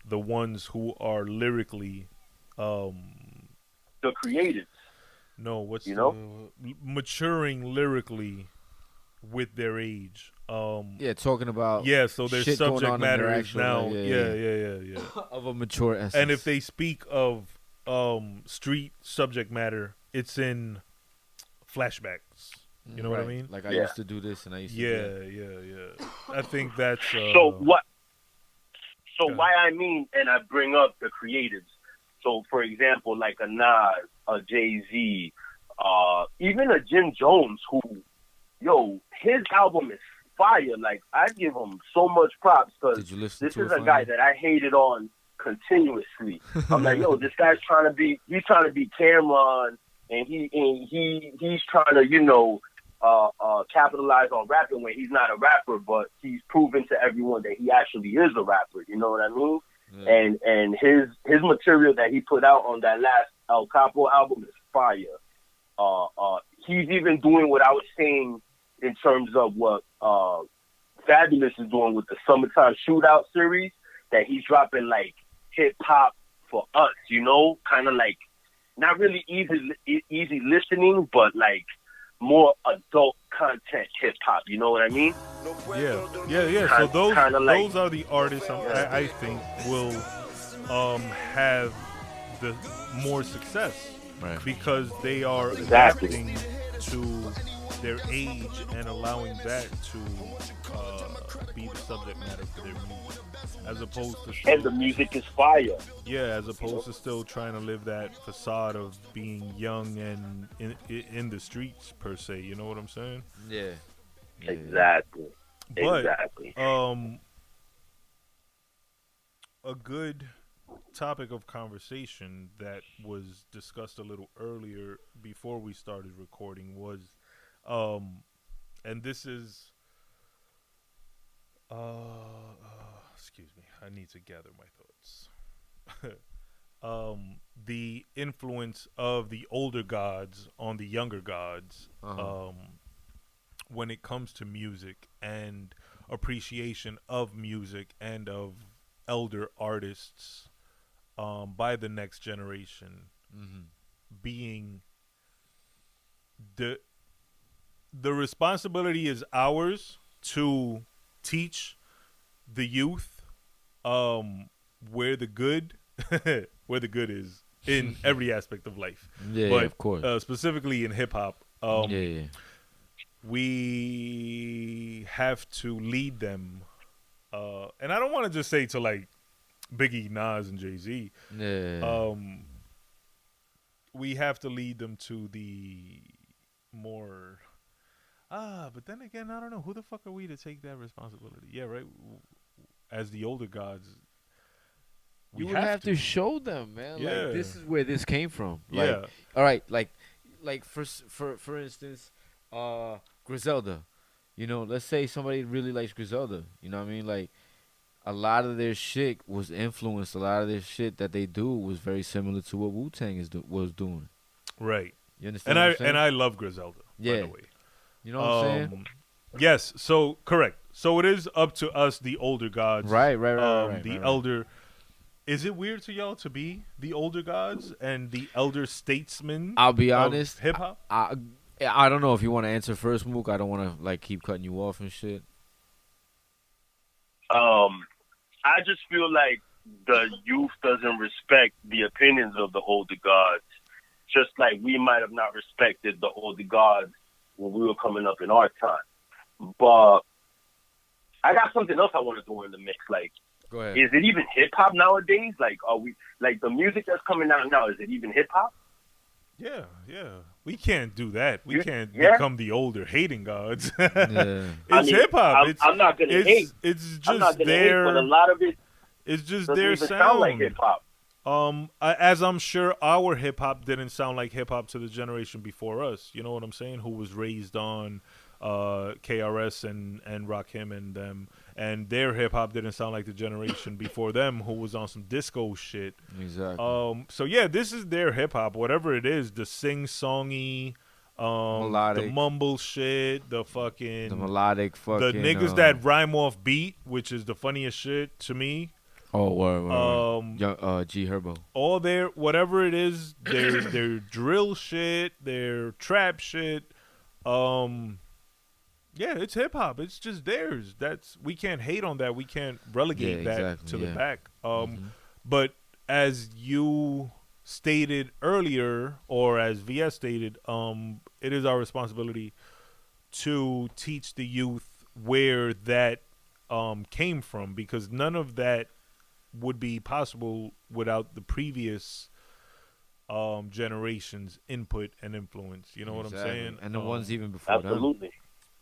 the ones who are lyrically, The creatives. no, what's You maturing lyrically with their age. Yeah, talking about Yeah, so their shit going subject on in matter their is actual now, life. yeah. of a mature essence. And if they speak of street subject matter, it's in flashbacks. You know what I Right. mean? Like I Yeah. used to do this and I used to do that. Yeah. I think that's So what? So Yeah. why I mean, and I bring up the creatives. So for example, like a Nas, a Jay-Z, even a Jim Jones, who, his album is fire. Like I give him so much props because Did you listen this to is it a guy that I hated on continuously. I'm like, this guy's trying to be Cameron, and he's trying to, capitalize on rapping when he's not a rapper, but he's proven to everyone that he actually is a rapper. You know what I mean? Yeah. And his material that he put out on that last El Capo album is fire. He's even doing what I was saying in terms of what Fabulous is doing with the Summertime Shootout series, that he's dropping like hip hop for us, kind of like not really easy listening, but like more adult content hip hop. You know what I mean? Yeah. So those like- those are the artists I think will have the more success, Right. because they are Exactly. adapting to their age and allowing that to be the subject matter for their music, as opposed to And the music is fire. as opposed to still trying to live that facade of being young and in the streets per se. You know what I'm saying? Yeah. Exactly. But Exactly. a good topic of conversation that was discussed a little earlier before we started recording was and this is excuse me, I need to gather my thoughts. The influence of the older gods on the younger gods when it comes to music and appreciation of music and of elder artists by the next generation, being the responsibility is ours to teach the youth where the good is in every aspect of life. Yeah, But of course. specifically in hip hop, Yeah. we have to lead them, and I don't want to just say to like Biggie, Nas, and Jay-Z. Yeah. We have to lead them to the more. But then again, I don't know. Who the fuck are we to take that responsibility? Yeah, right. As the older gods, You would have to show them, man. Yeah. Like this is where this came from. Like, Yeah. all right. Like for instance, Griselda. You know, let's say somebody really likes Griselda. You know what I mean? Like, a lot of their shit was influenced. A lot of their shit that they do was very similar to what Wu-Tang was doing. Right. You understand? And I love Griselda. Yeah. By the way. You know what I'm saying? Yes. So correct. So it is up to us, the older gods. Right. The elder. Is it weird to y'all to be the older gods and the elder statesmen? I'll be honest. Hip hop. I don't know if you want to answer first, Mook. I don't want to like keep cutting you off and shit. I just feel like the youth doesn't respect the opinions of the older gods, just like we might have not respected the older gods when we were coming up in our time. But I got something else I want to throw in the mix. Like, go ahead. Is it even hip hop nowadays? Like, are we like the music that's coming out now? Is it even hip hop? Yeah. We can't do that. We can't become the older hating gods. It's hip hop. I'm not gonna hate. It's just I'm not gonna their. hate, but a lot of it. It's just doesn't their even sound. sound like hip hop. As I'm sure our hip hop didn't sound like hip hop to the generation before us. You know what I'm saying? Who was raised on KRS and Rakim and them, and their hip hop didn't sound like the generation before them, who was on some disco shit. Exactly. So yeah, this is their hip hop, whatever it is, the sing-songy, melodic, the mumble shit, the melodic fucking, the niggas that rhyme off beat, which is the funniest shit to me. Oh, word. G Herbo. All their whatever it is, their drill shit, their trap shit. Yeah, it's hip hop. It's just theirs. We can't hate on that. We can't relegate that to the back. But as you stated earlier, or as VS stated, it is our responsibility to teach the youth where that came from, because none of that would be possible without the previous generation's input and influence. You know what I'm saying? And the ones even before absolutely. them.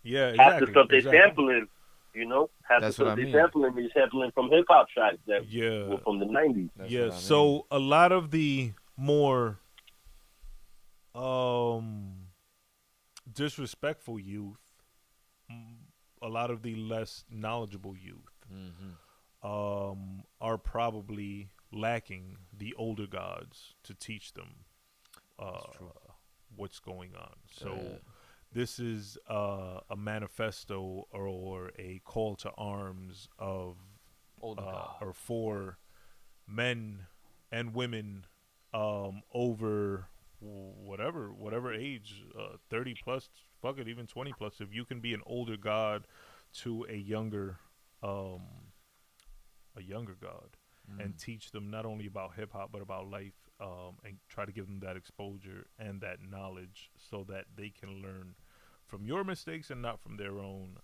Yeah, exactly. Half the stuff they're sampling, half the stuff they're sampling from hip hop tracks that were from the 90s. So a lot of the more disrespectful youth, a lot of the less knowledgeable youth, are probably lacking the older gods to teach them what's going on. So this is a manifesto or a call to arms of or for men and women over whatever age, 30 plus, fuck it, even 20 plus. If you can be an older god to a younger god, and teach them not only about hip hop but about life, and try to give them that exposure and that knowledge so that they can learn from your mistakes and not from their own,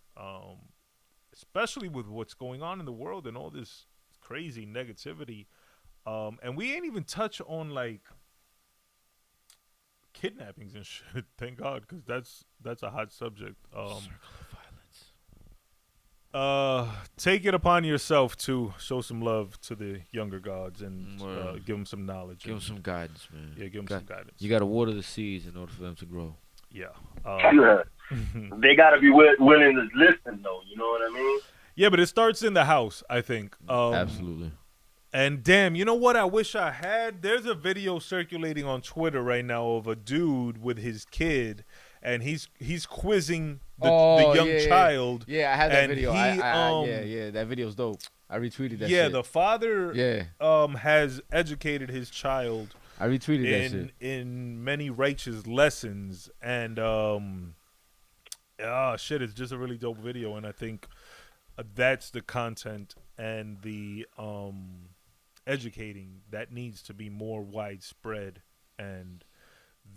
especially with what's going on in the world and all this crazy negativity. And we ain't even touch on like kidnappings and shit. Thank God, because that's a hot subject. Circle of violence. Take it upon yourself to show some love to the younger gods and give them some knowledge. Give them some guidance, man. Yeah, give them some guidance. You got to water the seeds in order for them to grow. Yeah. They got to be willing to listen, though. You know what I mean? Yeah, but it starts in the house, I think. Absolutely. And damn, you know what I wish I had? There's a video circulating on Twitter right now of a dude with his kid, and he's quizzing the young child. Yeah, I had that video. He, that video's dope. I retweeted that shit. Yeah, the father has educated his child. I retweeted that shit. In many righteous lessons, and shit, it's just a really dope video, and I think that's the content and the educating that needs to be more widespread, and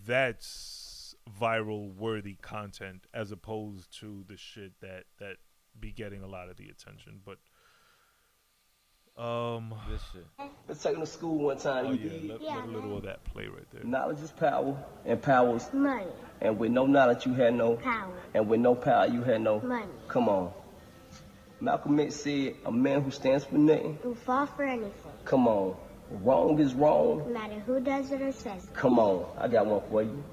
that's viral worthy content as opposed to the shit that be getting a lot of the attention. But this shit. Let's take him to school one time. Let a little of that play right there. Knowledge is power, and power is money. And with no knowledge, you had no power. And with no power, you had no money. Come on. Malcolm X said, "A man who stands for nothing will fall for anything." Come on. Wrong is wrong. No matter who does it or says it. Come on. I got one for you.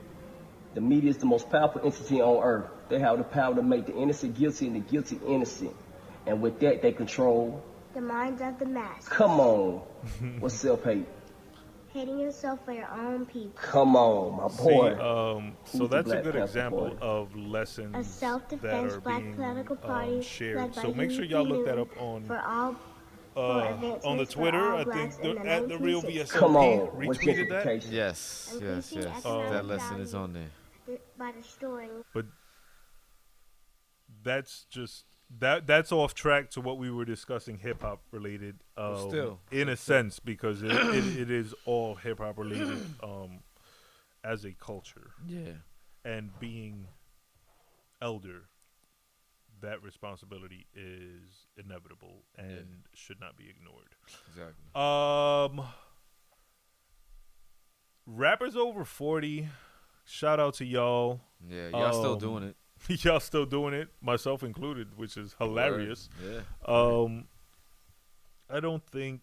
The media is the most powerful entity on earth. They have the power to make the innocent guilty and the guilty innocent. And with that, they control the minds of the masses. Come on. What's self-hate? Hating yourself for your own people. Come on, my boy. See, so that's a good example of lessons a self-defense that are black being political party shared. So make sure y'all look that up on the Twitter. I think at the real VSOP retweeted that. Yes. That lesson is on there. By destroying. But that's just that's off track to what we were discussing, hip hop related. In a sense, because it is all hip hop related as a culture. Yeah. And being elder, that responsibility is inevitable and should not be ignored. Exactly. Rappers over 40, shout out to y'all. Yeah, y'all still doing it. Y'all still doing it, myself included, which is hilarious. Yeah. I don't think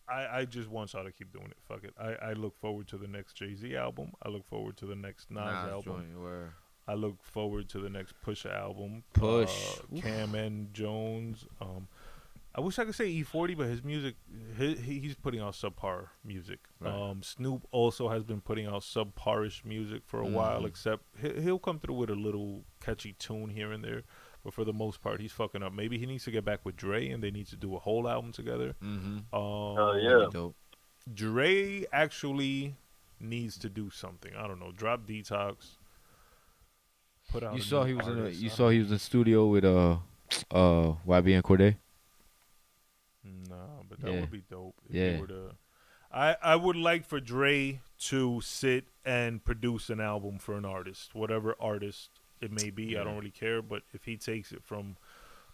I just want y'all to keep doing it. Fuck it. I look forward to the next Jay-Z album. I look forward to the next Nas album. I look forward to the next Pusha album. Cam and Jones. I wish I could say E40, but his music, he's putting out subpar music. Right. Snoop also has been putting out subparish music for a while, except he'll come through with a little catchy tune here and there. But for the most part, he's fucking up. Maybe he needs to get back with Dre, and they need to do a whole album together. Dope. Dre actually needs to do something. I don't know. Drop Detox. Put out. You saw he was in the studio with YB and Cordae. No, but that would be dope. If they were to, I would like for Dre to sit and produce an album for an artist, whatever artist it may be. I don't really care, but if he takes it from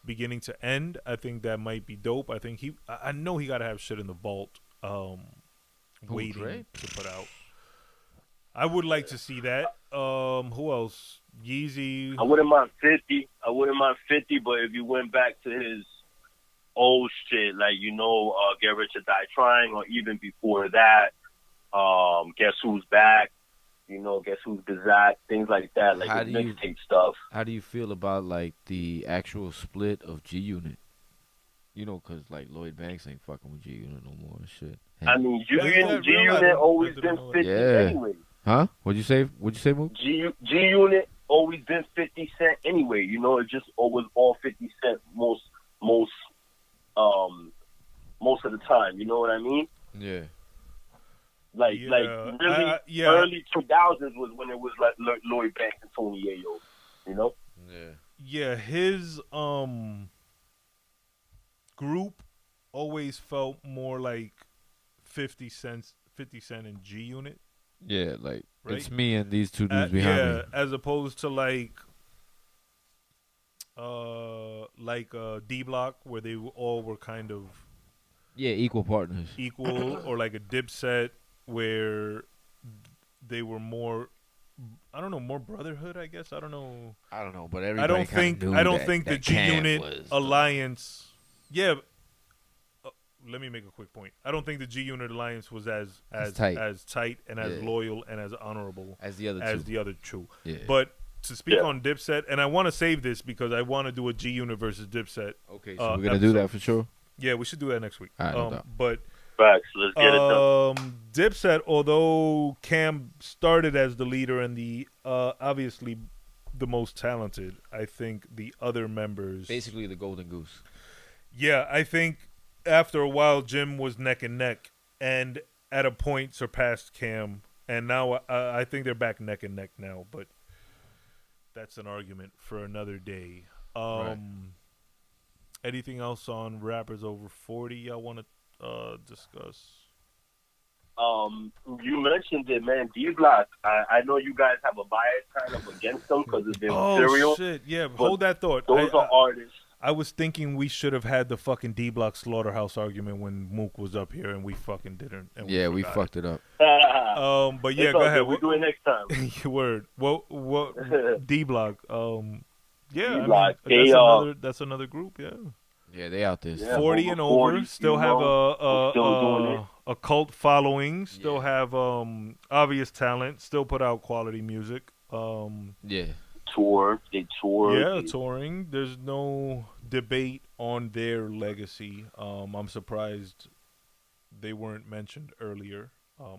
beginning to end, I think that might be dope. I think I know he got to have shit in the vault, waiting Dre? to put out. I would like to see that. Who else? Yeezy. I wouldn't mind 50. But if you went back to his old shit, like, Get Rich or Die Trying, or even before that, Guess Who's Back, Guess Who's Bizak, things like that, like mixtape stuff. How do you feel about, like, the actual split of G Unit? Because, like, Lloyd Banks ain't fucking with G Unit no more and shit. I mean, G Unit always been 50 anyway. Huh? What'd you say, Mook? G Unit always been 50 Cent anyway. It just always all 50 Cent most of the time. You know what I mean? Yeah. Like really early 2000s was when it was like Lloyd Banks and Tony Yayo. Yeah. Yeah, his group always felt more like 50 Cent and G Unit. Yeah, like, right? It's me and these two dudes behind me. As opposed to like D Block, where they all were kind of equal partners, or like a Dipset, where they were more, I don't know, more brotherhood, I guess. I don't know, but everybody I don't think the G Unit alliance. Let me make a quick point. I don't think the G Unit alliance was as tight and as loyal and as honorable as the other two. Yeah. But to speak on Dipset, and I want to save this because I want to do a G Unit versus Dipset. Okay, so we're gonna do that for sure. Yeah, we should do that next week. All right, no doubt. But facts, let's get it done. Dipset, although Cam started as the leader and the obviously the most talented, I think the other members, basically the golden goose. Yeah, I think after a while Jim was neck and neck, and at a point surpassed Cam, and now I think they're back neck and neck now. But that's an argument for another day. Right. Anything else on rappers over 40 y'all want to discuss? You mentioned it, man. D-Block. I know you guys have a bias kind of against them because of their material. Oh shit! Yeah, hold that thought. Those are artists. I was thinking we should have had the fucking D-Block Slaughterhouse argument when Mook was up here, and we fucking didn't. And we fucked it up. But yeah, go ahead. We'll do it next time. Word. What? D-Block. Yeah. D-Block. I mean, that's another group. Yeah. Yeah, they out there. Yeah. 40 over and over, 40, still you have know, still doing it. a cult following, still Yeah. have obvious talent, still put out quality music. Yeah. They toured. Yeah, touring. There's no debate on their legacy. I'm surprised they weren't mentioned earlier.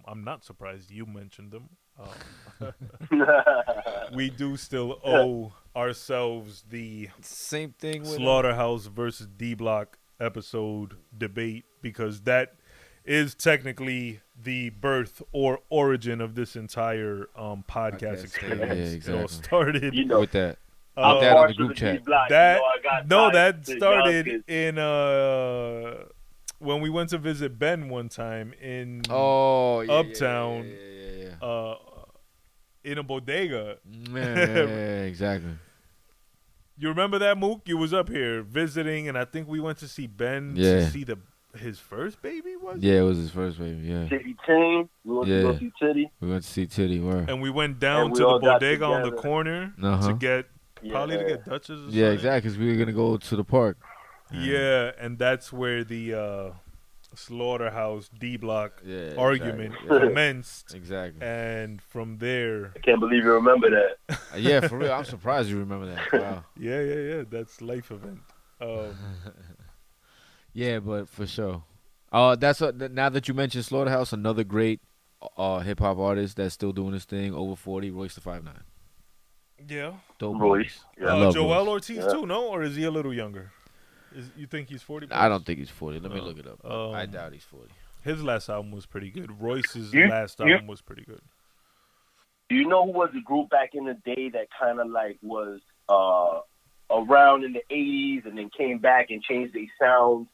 I'm not surprised you mentioned them. We do still owe ourselves the Same thing with Slaughterhouse versus D Block episode debate, because that is technically the birth or origin of this entire podcast experience. Yeah, It exactly. all started You know, with that. Uh, With that on the partial group to chat. D-Block, that you know, I got no, ties that to started young kids. in when we went to visit Ben one time in Oh, yeah. Uptown. Yeah. In a bodega. Yeah, exactly. You remember that, Mook? You was up here visiting, and I think we went to see Ben Yeah. to see his first baby, was it? Yeah, it was his first baby. Yeah. Titty Team. We went to go Yeah. see Titty. We went to see Titty. Where? And we went down And we to the all got bodega on the together. corner Uh-huh. to get probably to Yeah. get Dutchess. Or Yeah, something. exactly. Because we were gonna go to the park. Yeah, and that's where the Slaughterhouse D Block Yeah, argument exactly. Yeah. commenced, Exactly. and from there, I can't believe you remember that. Yeah, for real. I'm surprised you remember that. Wow. yeah, that's life event. Yeah, but for sure. That's now that you mentioned Slaughterhouse, another great hip hop artist that's still doing his thing, over 40, Royce the 5'9". Yeah, Dope Royce, artist. yeah. I love Joel Royce. Ortiz Yeah. too, no? Or is he a little younger? You think he's 40? I don't think he's 40. Let me No. look it up. Um, I doubt he's 40. His last album was pretty good. Royce's You- last you- album was pretty good. Do you know who was a group back in the day that kind of like was around in the 80s and then came back and changed their sound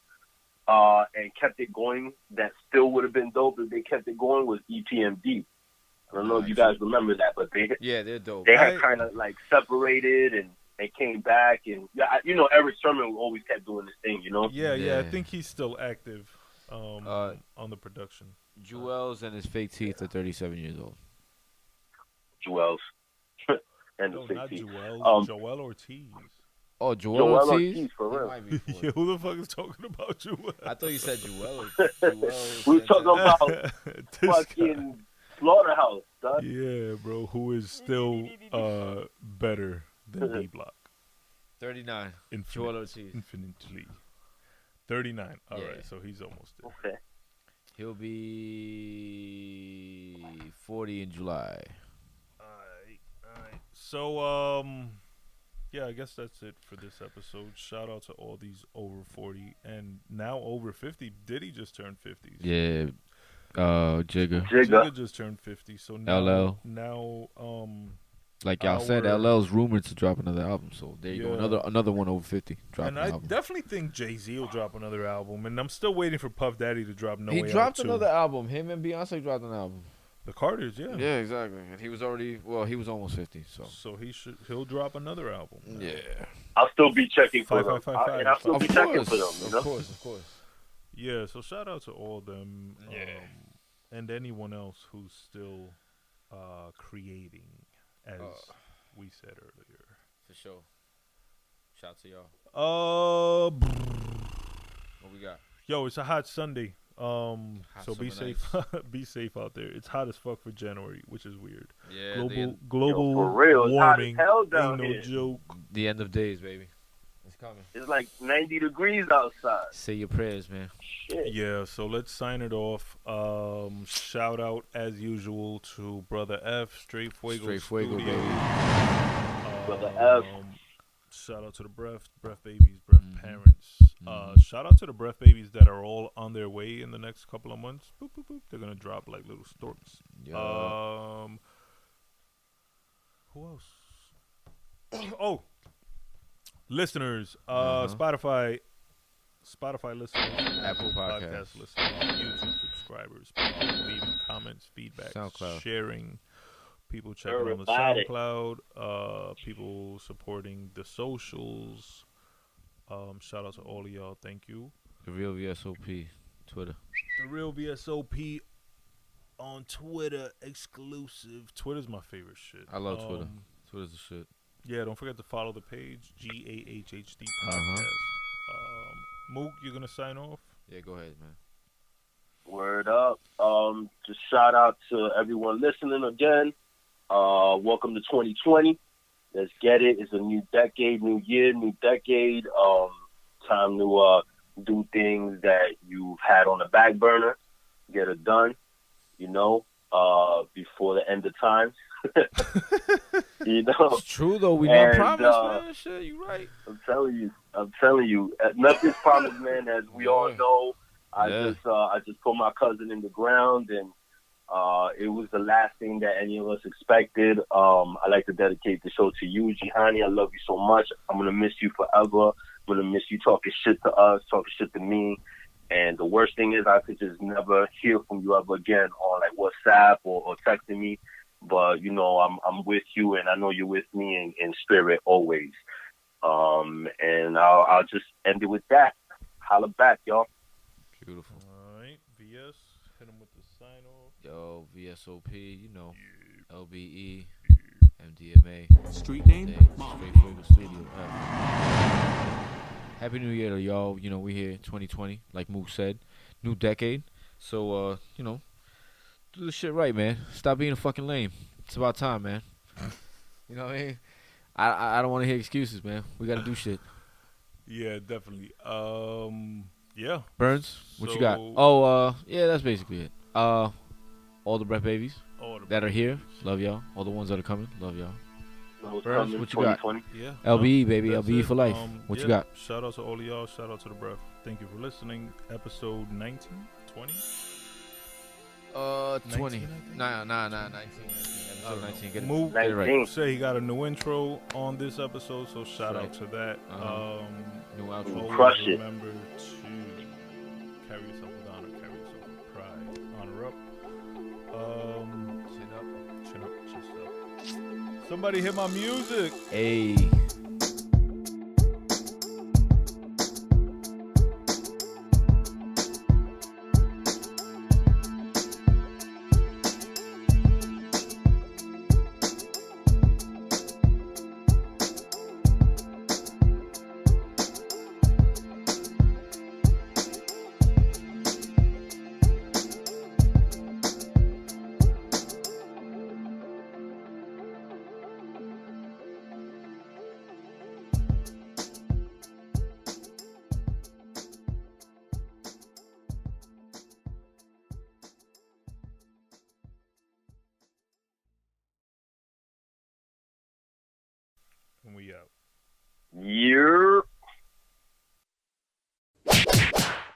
and kept it going? That still would have been dope if they kept it going. Was EPMD. I don't know if you guys remember that, but Yeah, they're dope. they had kind of like separated and they came back, and you know, Eric Sermon always kept doing this thing, you know. Yeah, I Yeah. think he's still active on the production. Jewels and his fake teeth are 37 years old. Jewels and No, the not 60s. Joel. Joel Ortiz. Oh, Joel Joel Ortiz? Ortiz, for He real. might be 40. Yeah, who the fuck is talking about Joel? I thought you said Joel. We talking about This guy. fucking Slaughterhouse, son. Yeah, bro, who is still better than D Block? 39. Joel Ortiz. Infinitely. 39. All right, Yeah. so he's almost there. Okay. He'll be 40 in July. Alright. So, yeah, I guess that's it for this episode. Shout out to all these over 40 and now over 50. Diddy just turned 50. Yeah. Jigga. Jigga just turned 50. So now, LL. now, Like y'all said, our- LL's rumored to drop another album. So there you go. Yeah. Another one over 50. Drop and an I album. definitely think Jay-Z will drop another album. And I'm still waiting for Puff Daddy to drop No He Way dropped Out 2. another album. Him and Beyonce dropped an album. The Carters, yeah. Yeah, exactly. And he was already, he was almost 50. So So he'll drop another album. yeah. I'll still be checking for them. Five. And I'll still Of be checking for them, course. you know? Of course. Yeah, so shout out to all them. Yeah. And anyone else who's still creating, as we said earlier. For sure. Shout to y'all. What we got? Yo, it's a hot Sunday. So be summer safe. Be safe out there. It's hot as fuck for January, which is weird. Yeah. Global Yo, for real, it's hot as warming hell ain't down no here. joke. The end of days, baby. It's coming. It's like 90 degrees outside. Say your prayers, man. Shit. Yeah, so let's sign it off. Shout out as usual to Brother F, Straight Fuego, Straight Fuego, Studio. baby. Brother F. Shout out to the breath babies, breath parents. Shout out to the breath babies that are all on their way in the next couple of months. Boop, boop, boop. They're gonna drop like little storks. Yeah. Who else? Oh, listeners. Spotify listeners, Apple Podcasts. Podcast listeners, YouTube subscribers, people leaving comments, feedback, SoundCloud. sharing. People checking on the Everybody. SoundCloud, people supporting the socials. Shout out to all of y'all. Thank you. The real VSOP. Twitter. The real VSOP on Twitter exclusive. Twitter's my favorite shit. I love Twitter. Twitter's the shit. Yeah, don't forget to follow the page GAHHD Uh-huh. podcast. Mook, you're gonna sign off. Yeah, go ahead, man. Word up. Just shout out to everyone listening again. Welcome to 2020. Let's get it. It's a new decade, new year, new decade. Time to do things that you've had on the back burner. Get it done, before the end of time. It's true though. We not promised, man. Shit, you right. I'm telling you. Nothing's promised, man. As we all know, I just put my cousin in the ground, and it was the last thing that any of us expected. I like to dedicate the show to you, GAHHD. I love you so much. I'm gonna miss you forever. I'm gonna miss you talking shit to us, talking shit to me. And the worst thing is I could just never hear from you ever again on like WhatsApp or texting me. But I'm with you, and I know you're with me in spirit always. And I'll just end it with that. Holla back, y'all. Beautiful. All right, VS, hit him with the sign off. Yo, VSOP, LBE, MDMA. Street name? Straight Flavor Studio. Happy New Year to y'all. We here 2020, like Mook said. New decade. So, do the shit right, man. Stop being a fucking lame. It's about time, man. You know what I mean? I don't want to hear excuses, man. We got to do shit. Yeah, definitely. Yeah. Burnz, what you got? Oh, yeah, that's basically it. All the breath babies that are here, love y'all. All the ones that are coming, love y'all. Burnz, what you got? Yeah. LBE, baby. LBE for life. What you got? Shout out to all of y'all. Shout out to the breath. Thank you for listening. Episode 19, 20? 20. 19. Episode 19. Get it. Mook Get it right. say he got a new intro on this episode, so shout out to that. New outro. Crush it. Remember to carry yourself with honor, carry yourself with pride. Honor up. Chin up, chest up. Somebody hit my music. Hey. And we out. Yeah.